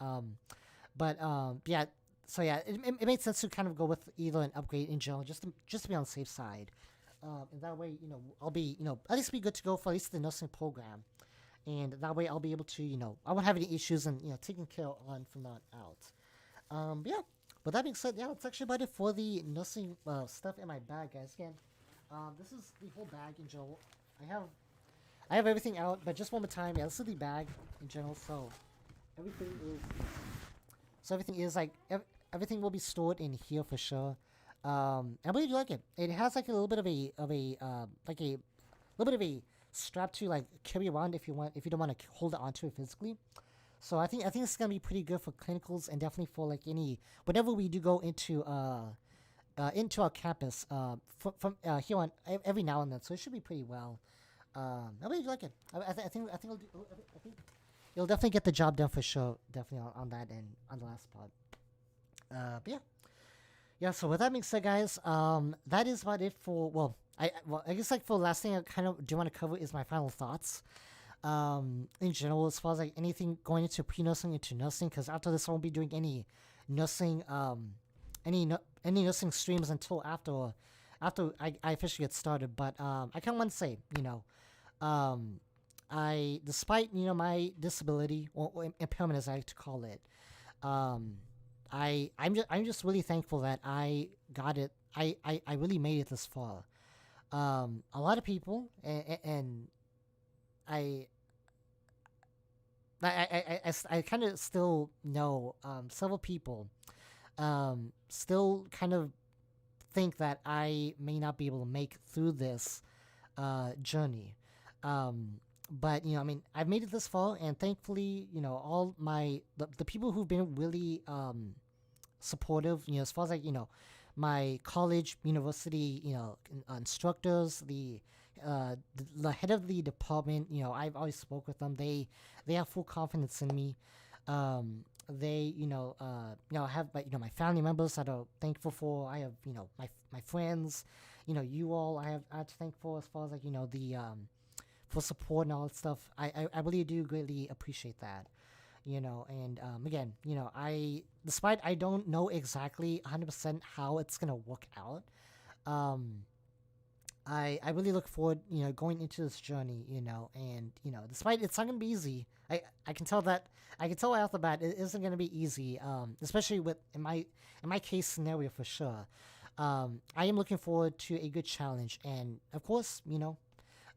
Yeah, so yeah, it made sense to kind of go with either an upgrade in general, just to be on the safe side. And that way, I'll be, at least be good to go for at least the nursing program, and that way I'll be able to, I won't have any issues and taking care on from that out. Yeah. But that being said, yeah, that's actually about it for the nursing stuff in my bag, guys. Again, this is the whole bag in general. I have everything out, but just one more time. Yeah, this is the bag in general. So everything is. So everything is like everything will be stored in here for sure. I really do like it. It has like a little bit of a little bit of a strap to like carry around if you don't want to hold it onto it physically. So I think it's gonna be pretty good for clinicals and definitely for like any whenever we do go into our campus from here on every now and then. So it should be pretty well. I really like it. I think I think you'll definitely get the job done for sure. Definitely on that and on the last part. But yeah, yeah. So with that being said, guys, that is about it for I guess like for the last thing I kind of do want to cover is my final thoughts. In general, as far as like anything going into pre-nursing into nursing, because after this I won't be doing any nursing any nursing streams until after I officially get started. But I kind of want to say, um, I despite my disability or impairment as I like to call it, um, I'm just really thankful that I got it. I really made it this far. A lot of people and I I kind of still know several people still kind of think that I may not be able to make through this journey. But I mean, I've made it this far, and thankfully, all the people who've been really supportive, as far as like my college, university, instructors, the head of the department, I've always spoke with them. They have full confidence in me. They have my family members that are thankful for. I have my friends, you all I have to thank for as far as like the for support and all that stuff. I really do greatly appreciate that. And again, despite I don't know exactly 100% how it's gonna work out. um I really look forward, going into this journey, and despite it's not gonna be easy, I can tell that I can tell right off the bat it isn't gonna be easy, especially with in my case scenario for sure. I am looking forward to a good challenge, and of course,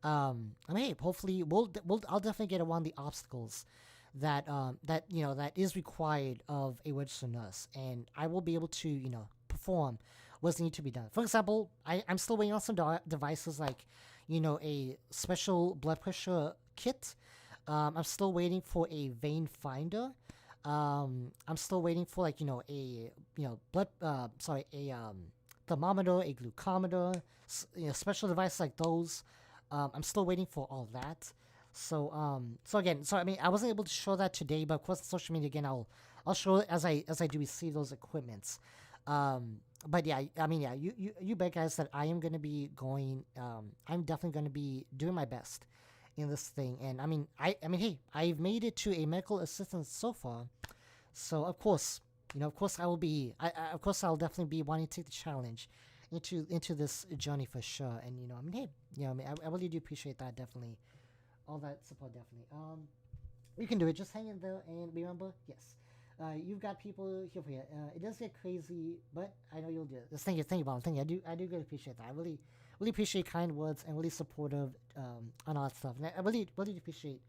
I mean, hey, hopefully I'll definitely get around the obstacles that is required of a registered nurse, and I will be able to perform what's need to be done. For example, I'm still waiting on some devices like a special blood pressure kit. I'm still waiting for a vein finder. I'm still waiting for like a blood sorry a thermometer, a glucometer, special devices like those. I'm still waiting for all that. So again, I mean, I wasn't able to show that today, but of course, on social media again, I'll show it as I do receive those equipments. But yeah, I mean, yeah, you bet, guys, that I am gonna be going. I'm definitely gonna be doing my best in this thing, and I mean, hey, I've made it to a medical assistant so far, so of course, of course, I will be. Of course, I'll definitely be wanting to take the challenge into this journey for sure. And I mean, hey, I mean, I really do appreciate that, definitely, all that support, definitely. You can do it. Just hang in there and remember, yes, you've got people here for you. It does get crazy, but I know you'll do it. Just thank you, Bob. Thank you. I do really appreciate that. I really appreciate kind words and really supportive on all that stuff. And I really appreciate,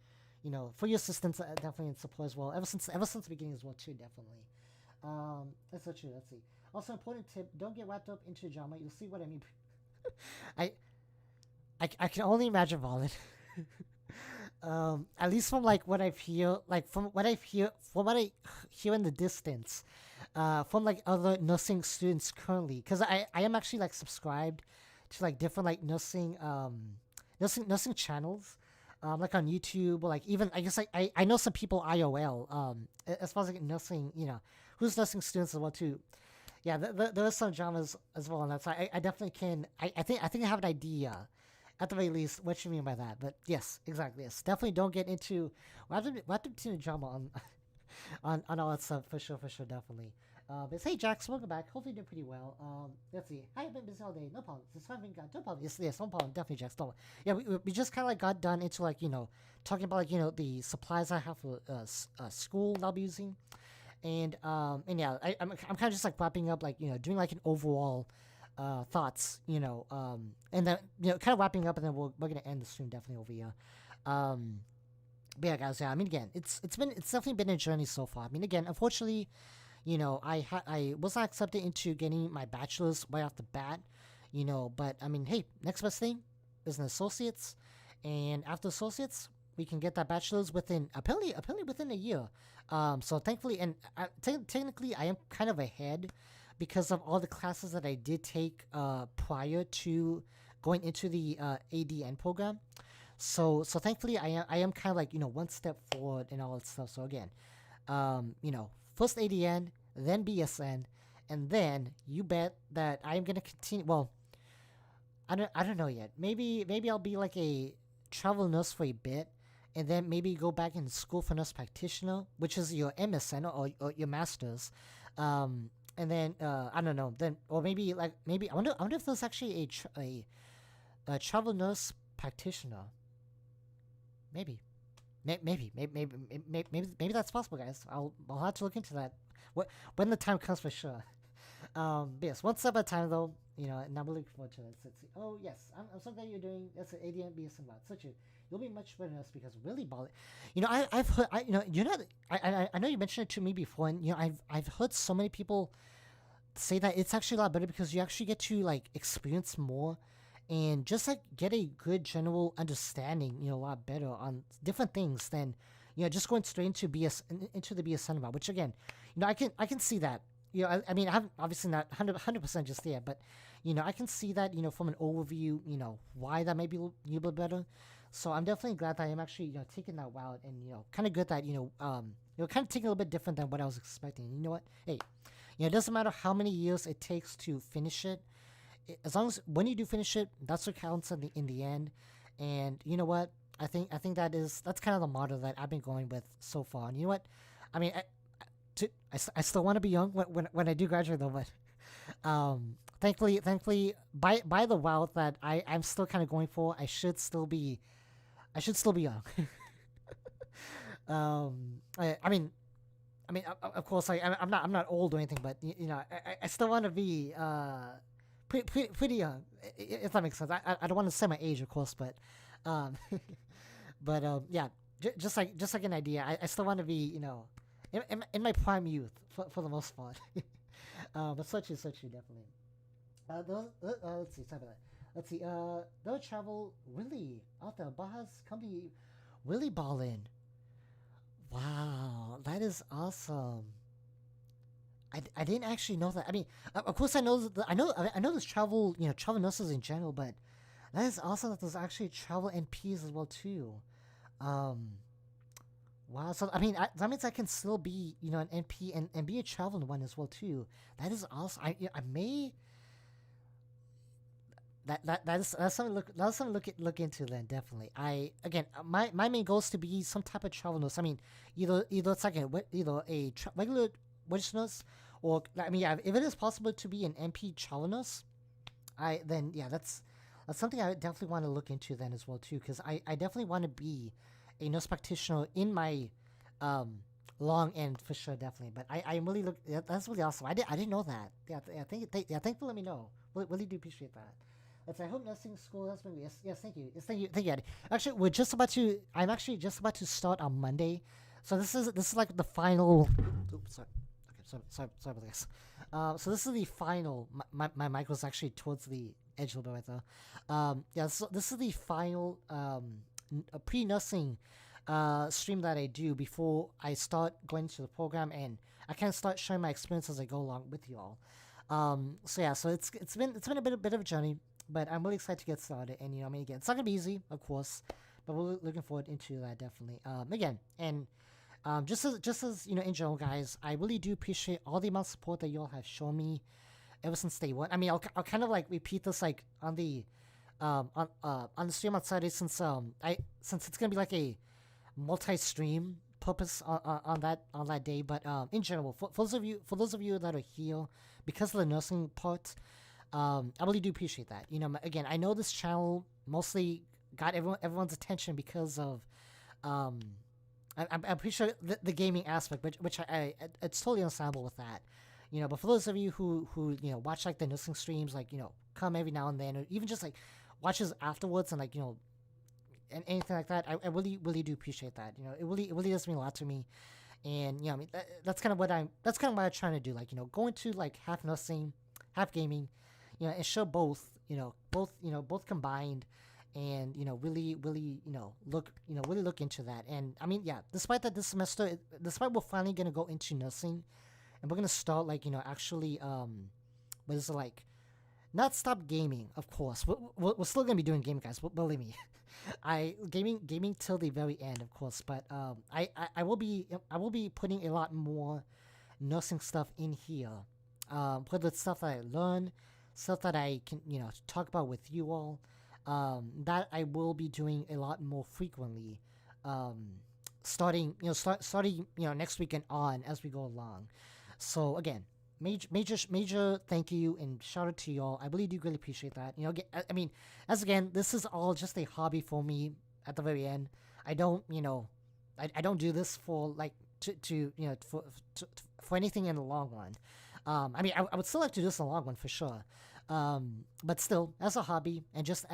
for your assistance, definitely, and support as well. Ever since the beginning as well too, definitely. That's so true. Let's see. Also, important tip: don't get wrapped up into drama. You'll see what I mean. I I can only imagine Violet. At least from like what I've hear, like from what I hear in the distance, from like other nursing students currently, because I am actually like subscribed to like different like nursing channels, like on YouTube, or like even I guess like I know some people IOL, as far as like nursing, who's nursing students as well too. Yeah, there are some dramas as well, and that's I definitely can. I think I have an idea, at the very least, what you mean by that. But yes, exactly. Yes, definitely don't get into wrapped into drama on on all that stuff for sure, definitely. But hey, Jax, welcome back. Hopefully you're doing pretty well. Let's see. Hi, I've been busy all day. No problem. This time got no problem. Yes, no problem. Definitely, Jax. Don't. Yeah, we just kind of like got done into like talking about like the supplies I have for school that I'll be using, and yeah, I'm kind of just like wrapping up like doing like an overall thoughts, and then kind of wrapping up, and then we're gonna end the stream definitely over here. Um, but yeah, guys, yeah. I mean, again, it's definitely been a journey so far. I mean, again, unfortunately, I was not accepted into getting my bachelor's right off the bat, But I mean, hey, next best thing is an associate's, and after associates, we can get that bachelor's within apparently within a year. So thankfully, and technically, I am kind of ahead because of all the classes that I did take prior to going into the ADN program. So thankfully, I am kind of like one step forward and all that stuff. So again, first ADN, then BSN, and then you bet that I am gonna continue. Well, I don't know yet. Maybe I'll be like a travel nurse for a bit, and then maybe go back in school for nurse practitioner, which is your MSN or your masters. And then I don't know. Then or maybe I wonder if there's actually a travel nurse practitioner. Maybe. Maybe that's possible, guys. I'll have to look into that. When the time comes for sure. But yes, one step at a time though. And I'm looking forward to it. Let's see. Oh yes, I'm so glad you're doing. That's an ADM BSM lot. Such a you'll be much better than us because really ball. I've heard. I know you mentioned it to me before, and I've heard so many people say that it's actually a lot better because you actually get to like experience more and just like get a good general understanding, a lot better on different things than just going straight into into the BS cinema. Which again, I can see that. I mean, I'm obviously not 100% just there, but I can see that from an overview, why that may be a little bit better. So I'm definitely glad that I am actually taking that route and kind of good that kind of taking a little bit different than what I was expecting. You know what? Hey, it doesn't matter how many years it takes to finish it. As long as when you do finish it, that's what counts in the end. And you know what? I think that's kind of the motto that I've been going with so far. And you know what? I mean, I still want to be young when I do graduate though, but thankfully by the route that I'm still kind of going for, I should still be young. Of course, I'm not old or anything, but I still want to be pretty young, if that makes sense. I don't want to say my age, of course, but um, yeah, just like an idea. I still want to be in my prime youth for the most part. But such you definitely. Let's see. Sorry about that. Let's see. They'll travel really out there. Baja's company really ballin'. Wow, that is awesome. I didn't actually know that. I mean, of course I know there's travel travel nurses in general, but that is awesome that there's actually travel NPs as well too. Um, wow. So I mean that means I can still be an NP and be a travel one as well too. That is awesome. I may that's something look into then definitely. I again my main goal is to be some type of travel nurse. I mean either it's like regular witch nurse or I mean yeah if it is possible to be an MP travel nurse, I then yeah that's something I definitely want to look into then as well too because I definitely want to be a nurse practitioner in my um long end for sure definitely. But I really look that's really awesome. I didn't know that. Thank you for letting me know. Really do appreciate that. Let's say, I hope nursing school has been. Yes, thank you. Thank you, Eddie. Actually, I'm actually just about to start on Monday, so this is like the final. Oops, sorry. Okay, sorry about this. So this is the final. My mic was actually towards the edge a little bit right there. Yeah, so this is the final pre-nursing stream that I do before I start going to the program, and I kind of start sharing my experience as I go along with you all. So yeah, so it's been a bit of a journey, but I'm really excited to get started. And I mean, again, it's not gonna be easy, of course, but we're looking forward into that definitely. Again, and just as in general, guys, I really do appreciate all the amount of support that you all have shown me ever since day one. I mean, I'll kind of like repeat this like on the on the stream on Saturday since it's gonna be like a multi-stream purpose on that day. But in general, for those of you that are here because of the nursing part, I really do appreciate that. Again, I know this channel mostly got everyone's attention because of I'm pretty sure the gaming aspect, which I it's totally understandable with that. But for those of you who watch like the nursing streams, like come every now and then, or even just like watches afterwards and like and anything like that, I really do appreciate that. You know, it really does mean a lot to me. And you know, I mean, that's kind of what I'm trying to do. Like, you know, going to like half nursing, half gaming, you know, and show both. Both combined, and you know, really, really look into that. And I mean, yeah, despite that this semester, despite we're finally gonna go into nursing, and we're gonna start like, you know, actually, what is it like? Not stop gaming, of course. We're still gonna be doing gaming, guys. Believe me. I gaming till the very end, of course. But I will be putting a lot more nursing stuff in here. Whether it's stuff that I learn, stuff that I can, you know, talk about with you all. That I will be doing a lot more frequently. Starting next weekend on as we go along. So again, major thank you and shout out to y'all. I really do really appreciate that. You know, I mean, as again, this is all just a hobby for me. At the very end, I don't, I don't do this for like to you know for anything in the long run. I mean, I would still like to do this in the long run for sure. But still, as a hobby and just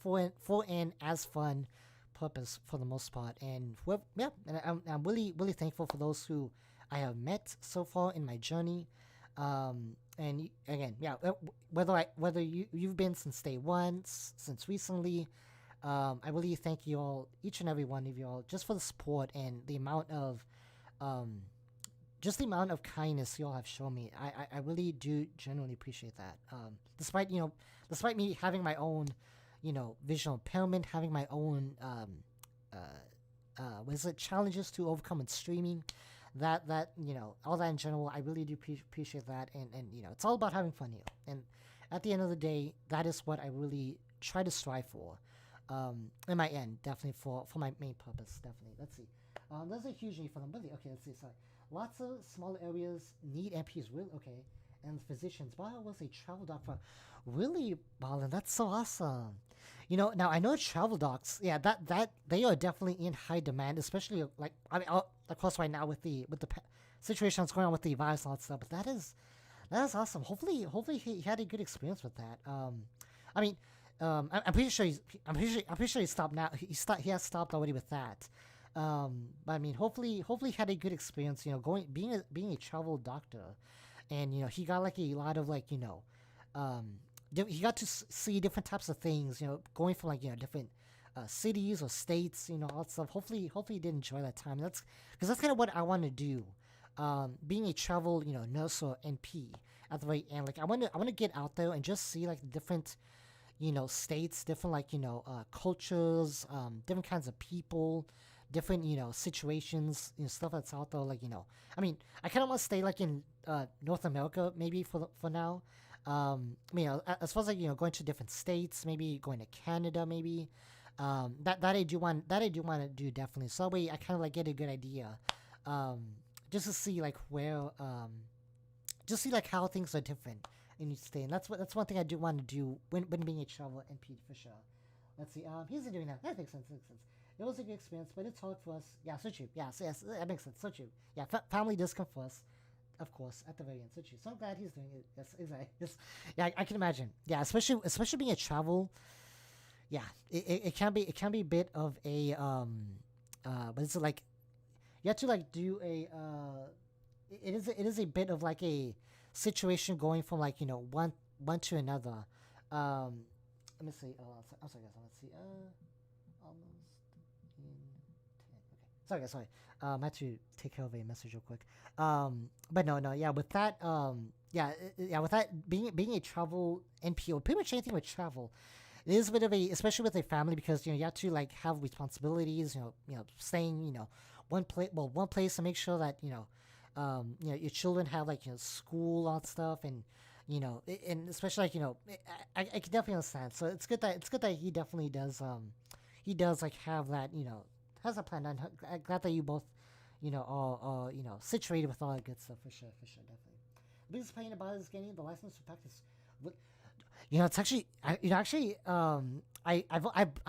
for an as fun purpose for the most part. And yeah, and I'm really thankful for those who I have met so far in my journey. And again, yeah, whether you've been since day one, since recently, I really thank you all, each and every one of you all, just for the support and the amount of, just the amount of kindness you all have shown me. I really do genuinely appreciate that. Despite me having my own, visual impairment, having my own, what is it, challenges to overcome in streaming, that all that in general, I really do appreciate that. And it's all about having fun here. And at the end of the day, that is what I really try to strive for. In my end, definitely for my main purpose, definitely. Let's see. There's a huge need for them. Really, okay, let's see. Sorry. Lots of small areas need MPs, really, okay. And physicians. Wow, was a travel doc for. Really, Balin, that's so awesome. Now I know travel docs, yeah, that they are definitely in high demand, especially like, I mean, of course, right now with the situation that's going on with the virus and all that stuff. But that is awesome. Hopefully he had a good experience with that. I mean, I'm pretty sure he stopped now. He has stopped already with that. But I mean, hopefully he had a good experience. Being a travel doctor, and he got like a lot of like he got to see different types of things. Going from like different cities or states. All that stuff. Hopefully he did enjoy that time. That's because that's kind of what I want to do. Being a travel nurse or NP at the very end. Like I want to get out there and just see like the different states, different like cultures, different kinds of people, different situations, stuff that's out there. Like I mean, I kind of want to stay like in North America maybe for now. As far as like going to different states, maybe going to Canada, maybe. That I do want to do definitely. So that way I kind of like get a good idea, just to see like where, just see like how things are different in each state. And that's one thing I do want to do when being a travel NP for sure. Let's see. He's doing that. That makes sense. It was a good experience, but it's hard for us. Yeah, so true. Yeah, so yes, that makes sense. So true. Yeah, family does come first, of course, at the very end. So true. So I'm glad he's doing it. Yes, exactly. Yes. Yeah, I can imagine. Yeah, especially being a travel. Yeah, it can be a bit of a but it's like you have to like do a it is a bit of like a situation going from like one to another. Let me see. Oh, I'm sorry, guys. Let's see. Almost in 10. Okay. Sorry, guys. Sorry. I had to take care of a message real quick. But no. Yeah. With that. Yeah. With that being a travel NPO, pretty much anything with travel. It is a bit of a, especially with a family, because you have to like have responsibilities. Staying one place to make sure that your children have like school all that stuff, and and especially like I can definitely understand. So it's good that he definitely does like have that has a plan. I'm glad that you both are situated with all that good stuff for sure definitely. The biggest pain about it is getting the license to practice. It's actually, I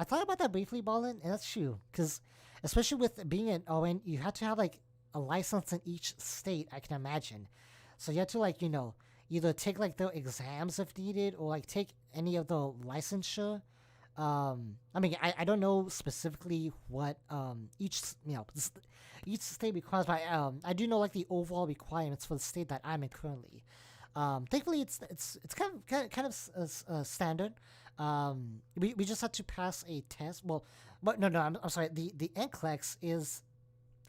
thought about that briefly, Ballin, and that's true. Because especially with being an ON, you have to have like a license in each state. I can imagine. So you have to like either take like the exams if needed, or like take any of the licensure I mean, I don't know specifically what each state requires, but I do know like the overall requirements for the state that I'm in currently. Thankfully, it's standard. We just had to pass a test. Well, but no, I'm sorry. The NCLEX is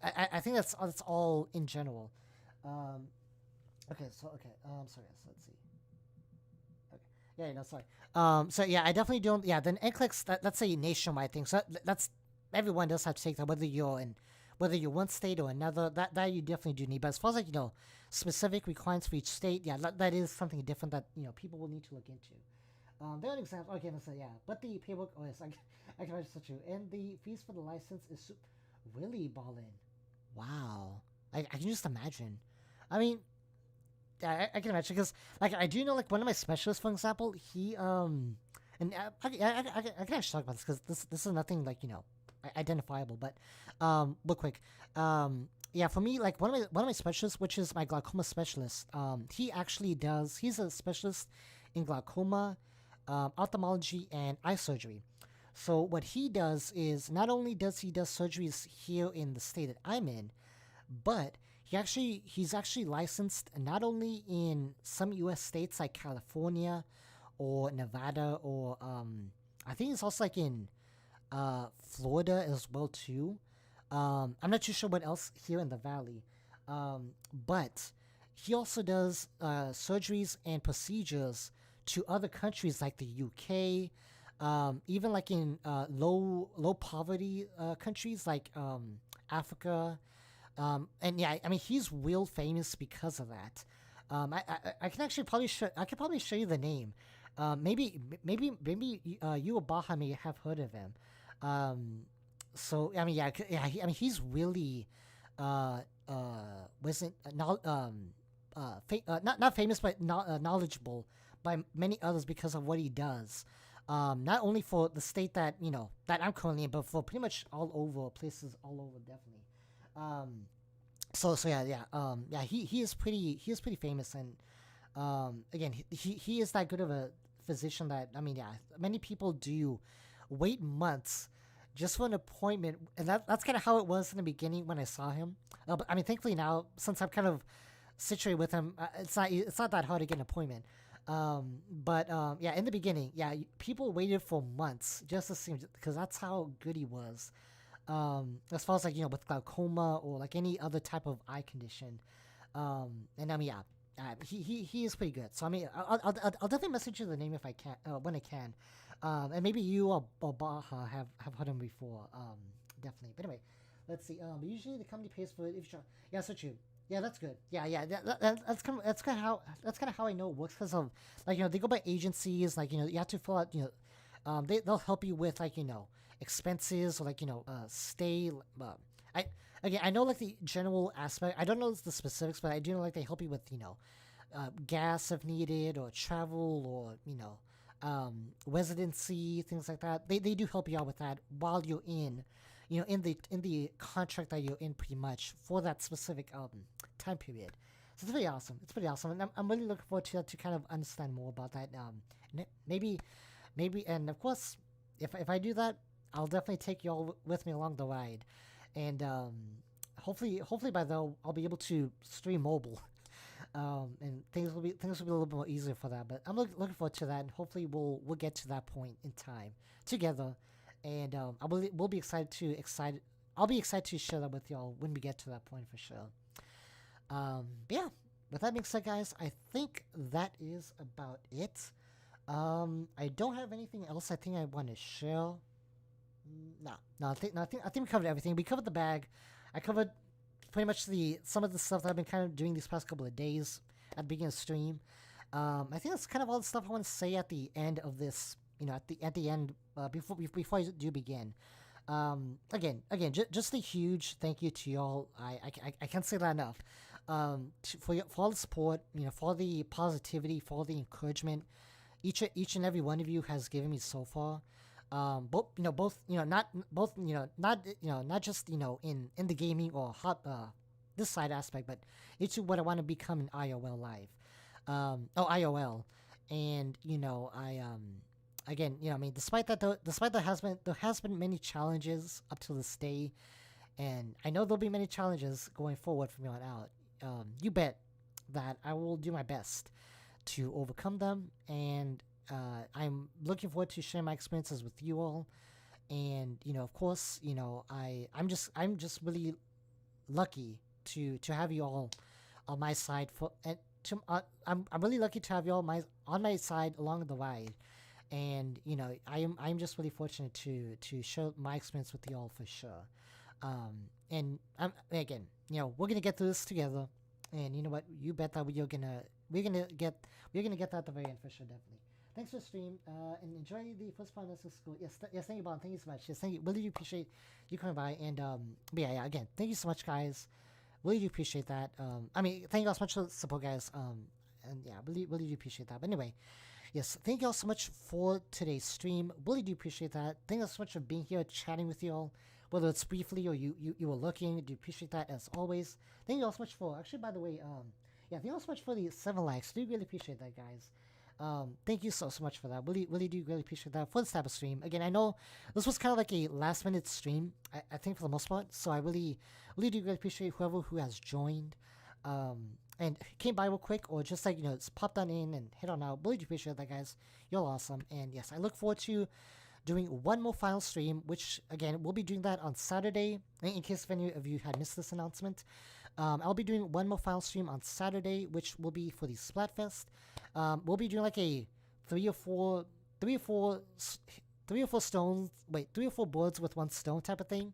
I think that's all in general. Um, okay, so okay. Sorry. So let's see. Okay. Yeah, no, sorry. So yeah, I definitely don't. Yeah, then NCLEX that's a nationwide thing. So that's everyone does have to take that, whether you're one state or another. That you definitely do need. But as far as like specific requirements for each state, yeah, that is something different that people will need to look into. There are examples. Okay, let's say yeah, but the paperwork. Oh yes, I can imagine such true. And the fees for the license is really ballin'. Wow, I can just imagine. I mean, I can imagine because like I do know like one of my specialists, for example, he and I can actually talk about this because this is nothing like identifiable, but real quick, yeah, for me like one of my specialists, which is my glaucoma specialist, he actually does he's a specialist in glaucoma, ophthalmology, and eye surgery. So what he does is not only does he does surgeries here in the state that I'm in, but he's actually licensed not only in some U.S. states like California or Nevada or I think it's also like in Florida as well too. I'm not too sure what else here in the valley, but he also does surgeries and procedures to other countries like the UK, even like in low poverty countries like Africa, and yeah, I mean he's real famous because of that. I can actually I could probably show you the name. Maybe you or Baha may have heard of him. Um, so I mean yeah, I mean he's really wasn't not famous but knowledgeable by many others because of what he does. Not only for the state that that I'm currently in, but for pretty much all over places all over definitely. Um, so yeah, he is pretty famous, and again he is that good of a physician that I mean yeah, many people do wait months just for an appointment, and that's kind of how it was in the beginning when I saw him. But I mean, thankfully now since I'm kind of situated with him, it's not that hard to get an appointment. But yeah, in the beginning, yeah, people waited for months just to see him because that's how good he was. As far as like with glaucoma or like any other type of eye condition, and I mean yeah, he is pretty good. So I mean I'll definitely message you the name if I can when I can, and maybe you or Baha have heard him before. Definitely. But anyway, let's see. Usually the company pays for it if you yeah, so true. Yeah, that's good. Yeah. That's kind of how I know it works because of like they go by agencies. Like you have to fill out they'll help you with like expenses or like stay. I again I know like the general aspect. I don't know the specifics, but I do know like they help you with gas if needed or travel or residency things like that. They do help you out with that while you're in the contract that you're in pretty much for that specific time period. So it's pretty awesome. It's pretty awesome, and I'm really looking forward to that to kind of understand more about that. Maybe, and of course, if I do that, I'll definitely take you all with me along the ride, and hopefully by then I'll be able to stream mobile, and things will be a little bit more easier for that. But I'm looking forward to that, and hopefully we'll get to that point in time together, and we'll be excited. I'll be excited to share that with y'all when we get to that point for sure. But yeah, with that being said, guys, I think that is about it. I don't have anything else. I think I want to share. No. I think we covered everything. We covered the bag. I covered pretty much some of the stuff that I've been kind of doing these past couple of days at the beginning of the stream. I think that's kind of all the stuff I want to say at the end of this. At the end before I do begin. Just a huge thank you to y'all. I can't say that enough. For all the support, for all the positivity, for all the encouragement, each and every one of you has given me so far. Not just in the gaming or this side aspect, but it's what I want to become in IOL live. IOL, and again, I mean, despite there has been many challenges up to this day, and I know there'll be many challenges going forward from here on out. You bet that I will do my best to overcome them, and I'm looking forward to sharing my experiences with you all. And of course, I'm just really lucky to have you all on my side for and I'm really lucky to have you all on my side along the ride. And I'm just really fortunate to share my experience with you all for sure. And again, we're gonna get through this together. And you know what? You bet that we're gonna get that at the very end for sure, definitely. Thanks for the stream, and enjoy the first part of this school. Yes, thank you, Bob. Thank you so much. Yes, thank you. Really do appreciate you coming by. And but yeah, again, thank you so much, guys. Really do appreciate that. I mean, thank you all so much for the support, guys. And yeah, really do appreciate that. But anyway, yes, thank you all so much for today's stream. Really do appreciate that. Thank you all so much for being here, chatting with you all, whether it's briefly or you were looking. Do appreciate that as always. Thank you all so much for actually, by the way, yeah, thank you all so much for the 7 likes. Do really appreciate that, guys. Thank you so much for that. Really do really appreciate that for this type of stream. Again, I know this was kind of like a last minute stream. I think for the most part. So I really do really appreciate whoever who has joined, and came by real quick, or just like just pop on in and head on out. Really do appreciate that, guys. You're awesome. And yes, I look forward to doing one more final stream, which again we'll be doing that on Saturday. In case if any of you had missed this announcement, I'll be doing one more final stream on Saturday, which will be for the Splatfest. We'll be doing like a three or four stones. Wait, 3 or 4 boards with 1 stone type of thing.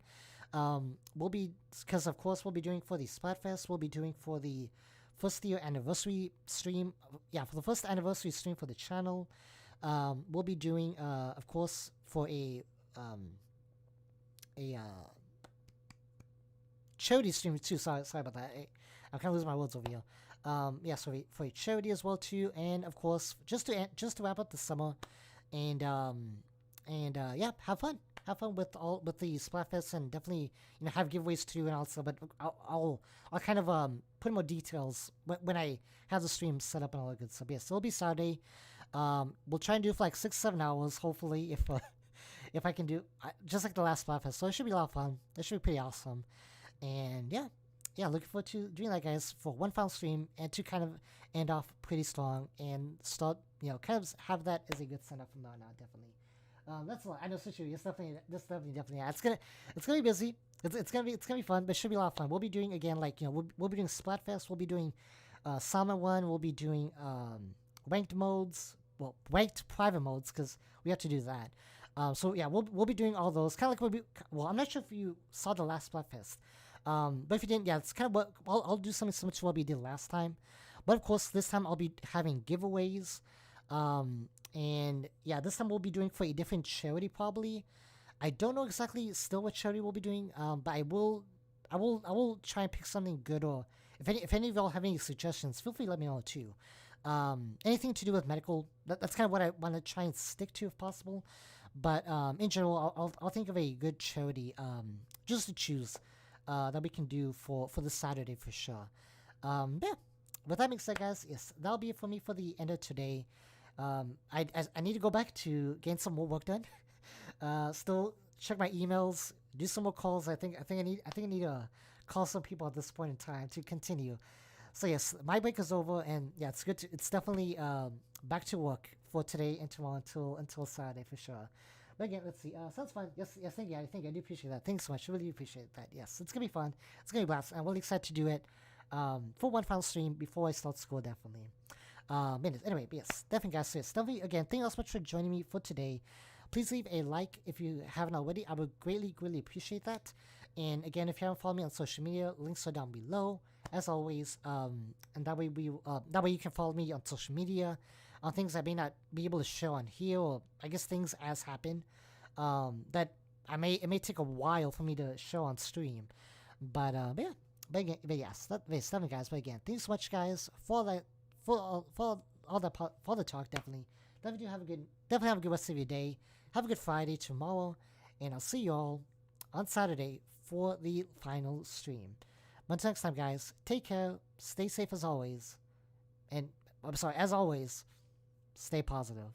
We'll be because of course we'll be doing for the Splatfest. We'll be doing for the first year anniversary stream. Yeah, for the first anniversary stream for the channel. We'll be doing of course for a charity stream too. Sorry about that. I'm kind of losing my words over here. Yeah, so for a charity as well too, and of course just to wrap up the summer, and yeah, have fun with the Splatfest, and definitely have giveaways too, and also, but I'll kind of put more details when I have the stream set up and all that good stuff. Yeah, so it'll be Saturday. We'll try and do it for like 6-7 hours, hopefully, if I can do just like the last Splatfest. So it should be a lot of fun. It should be pretty awesome, and yeah, looking forward to doing that, guys, for one final stream, and to kind of end off pretty strong and start, kind of have that as a good send up from now on out, definitely. That's a lot. I know, Sushi. It's definitely. Yeah, it's gonna be busy. It's gonna be fun, but it should be a lot of fun. We'll be doing again, like we'll be doing Splatfest. We'll be doing Salmon 1. We'll be doing ranked modes. Well, ranked private modes, because we have to do that. So yeah, we'll be doing all those. Kind of like I'm not sure if you saw the last Splatfest. But if you didn't, yeah, it's kind of what I'll do something similar to what we did last time. But of course, this time I'll be having giveaways. And yeah, this time we'll be doing for a different charity probably. I don't know exactly still what charity we'll be doing. But I will try and pick something good, or if any of y'all have any suggestions, feel free to let me know too. Anything to do with medical, that's kind of what I want to try and stick to if possible. But in general, I'll think of a good charity just to choose that we can do for this Saturday for sure. Yeah. With that being said, guys, yes, that'll be it for me for the end of today. I need to go back to gain some more work done. Still check my emails, do some more calls. I think I need to call some people at this point in time to continue. So yes, my break is over, and yeah, it's definitely back to work for today and tomorrow until Saturday for sure. But again, let's see. Sounds fun. Yes, thank you. I do appreciate that. Thanks so much. I really appreciate that. Yes, it's gonna be fun. It's gonna be blast. I'm really excited to do it for one final stream before I start school, definitely. Anyway, but yes, definitely, guys. So yes, definitely, again, thank you so much for joining me for today. Please leave a like if you haven't already. I would greatly appreciate that. And again, if you haven't followed me on social media, links are down below, as always. And that way you can follow me on social media on things I may not be able to show on here, or I guess things as happen that it may take a while for me to show on stream. But yeah, but yes, that's definitely, guys. But again, thanks so much, guys, for that, for the talk. Definitely have a good rest of your day. Have a good Friday tomorrow, and I'll see you all on Saturday for the final stream. But until next time, guys, take care, stay safe as always, and as always, stay positive.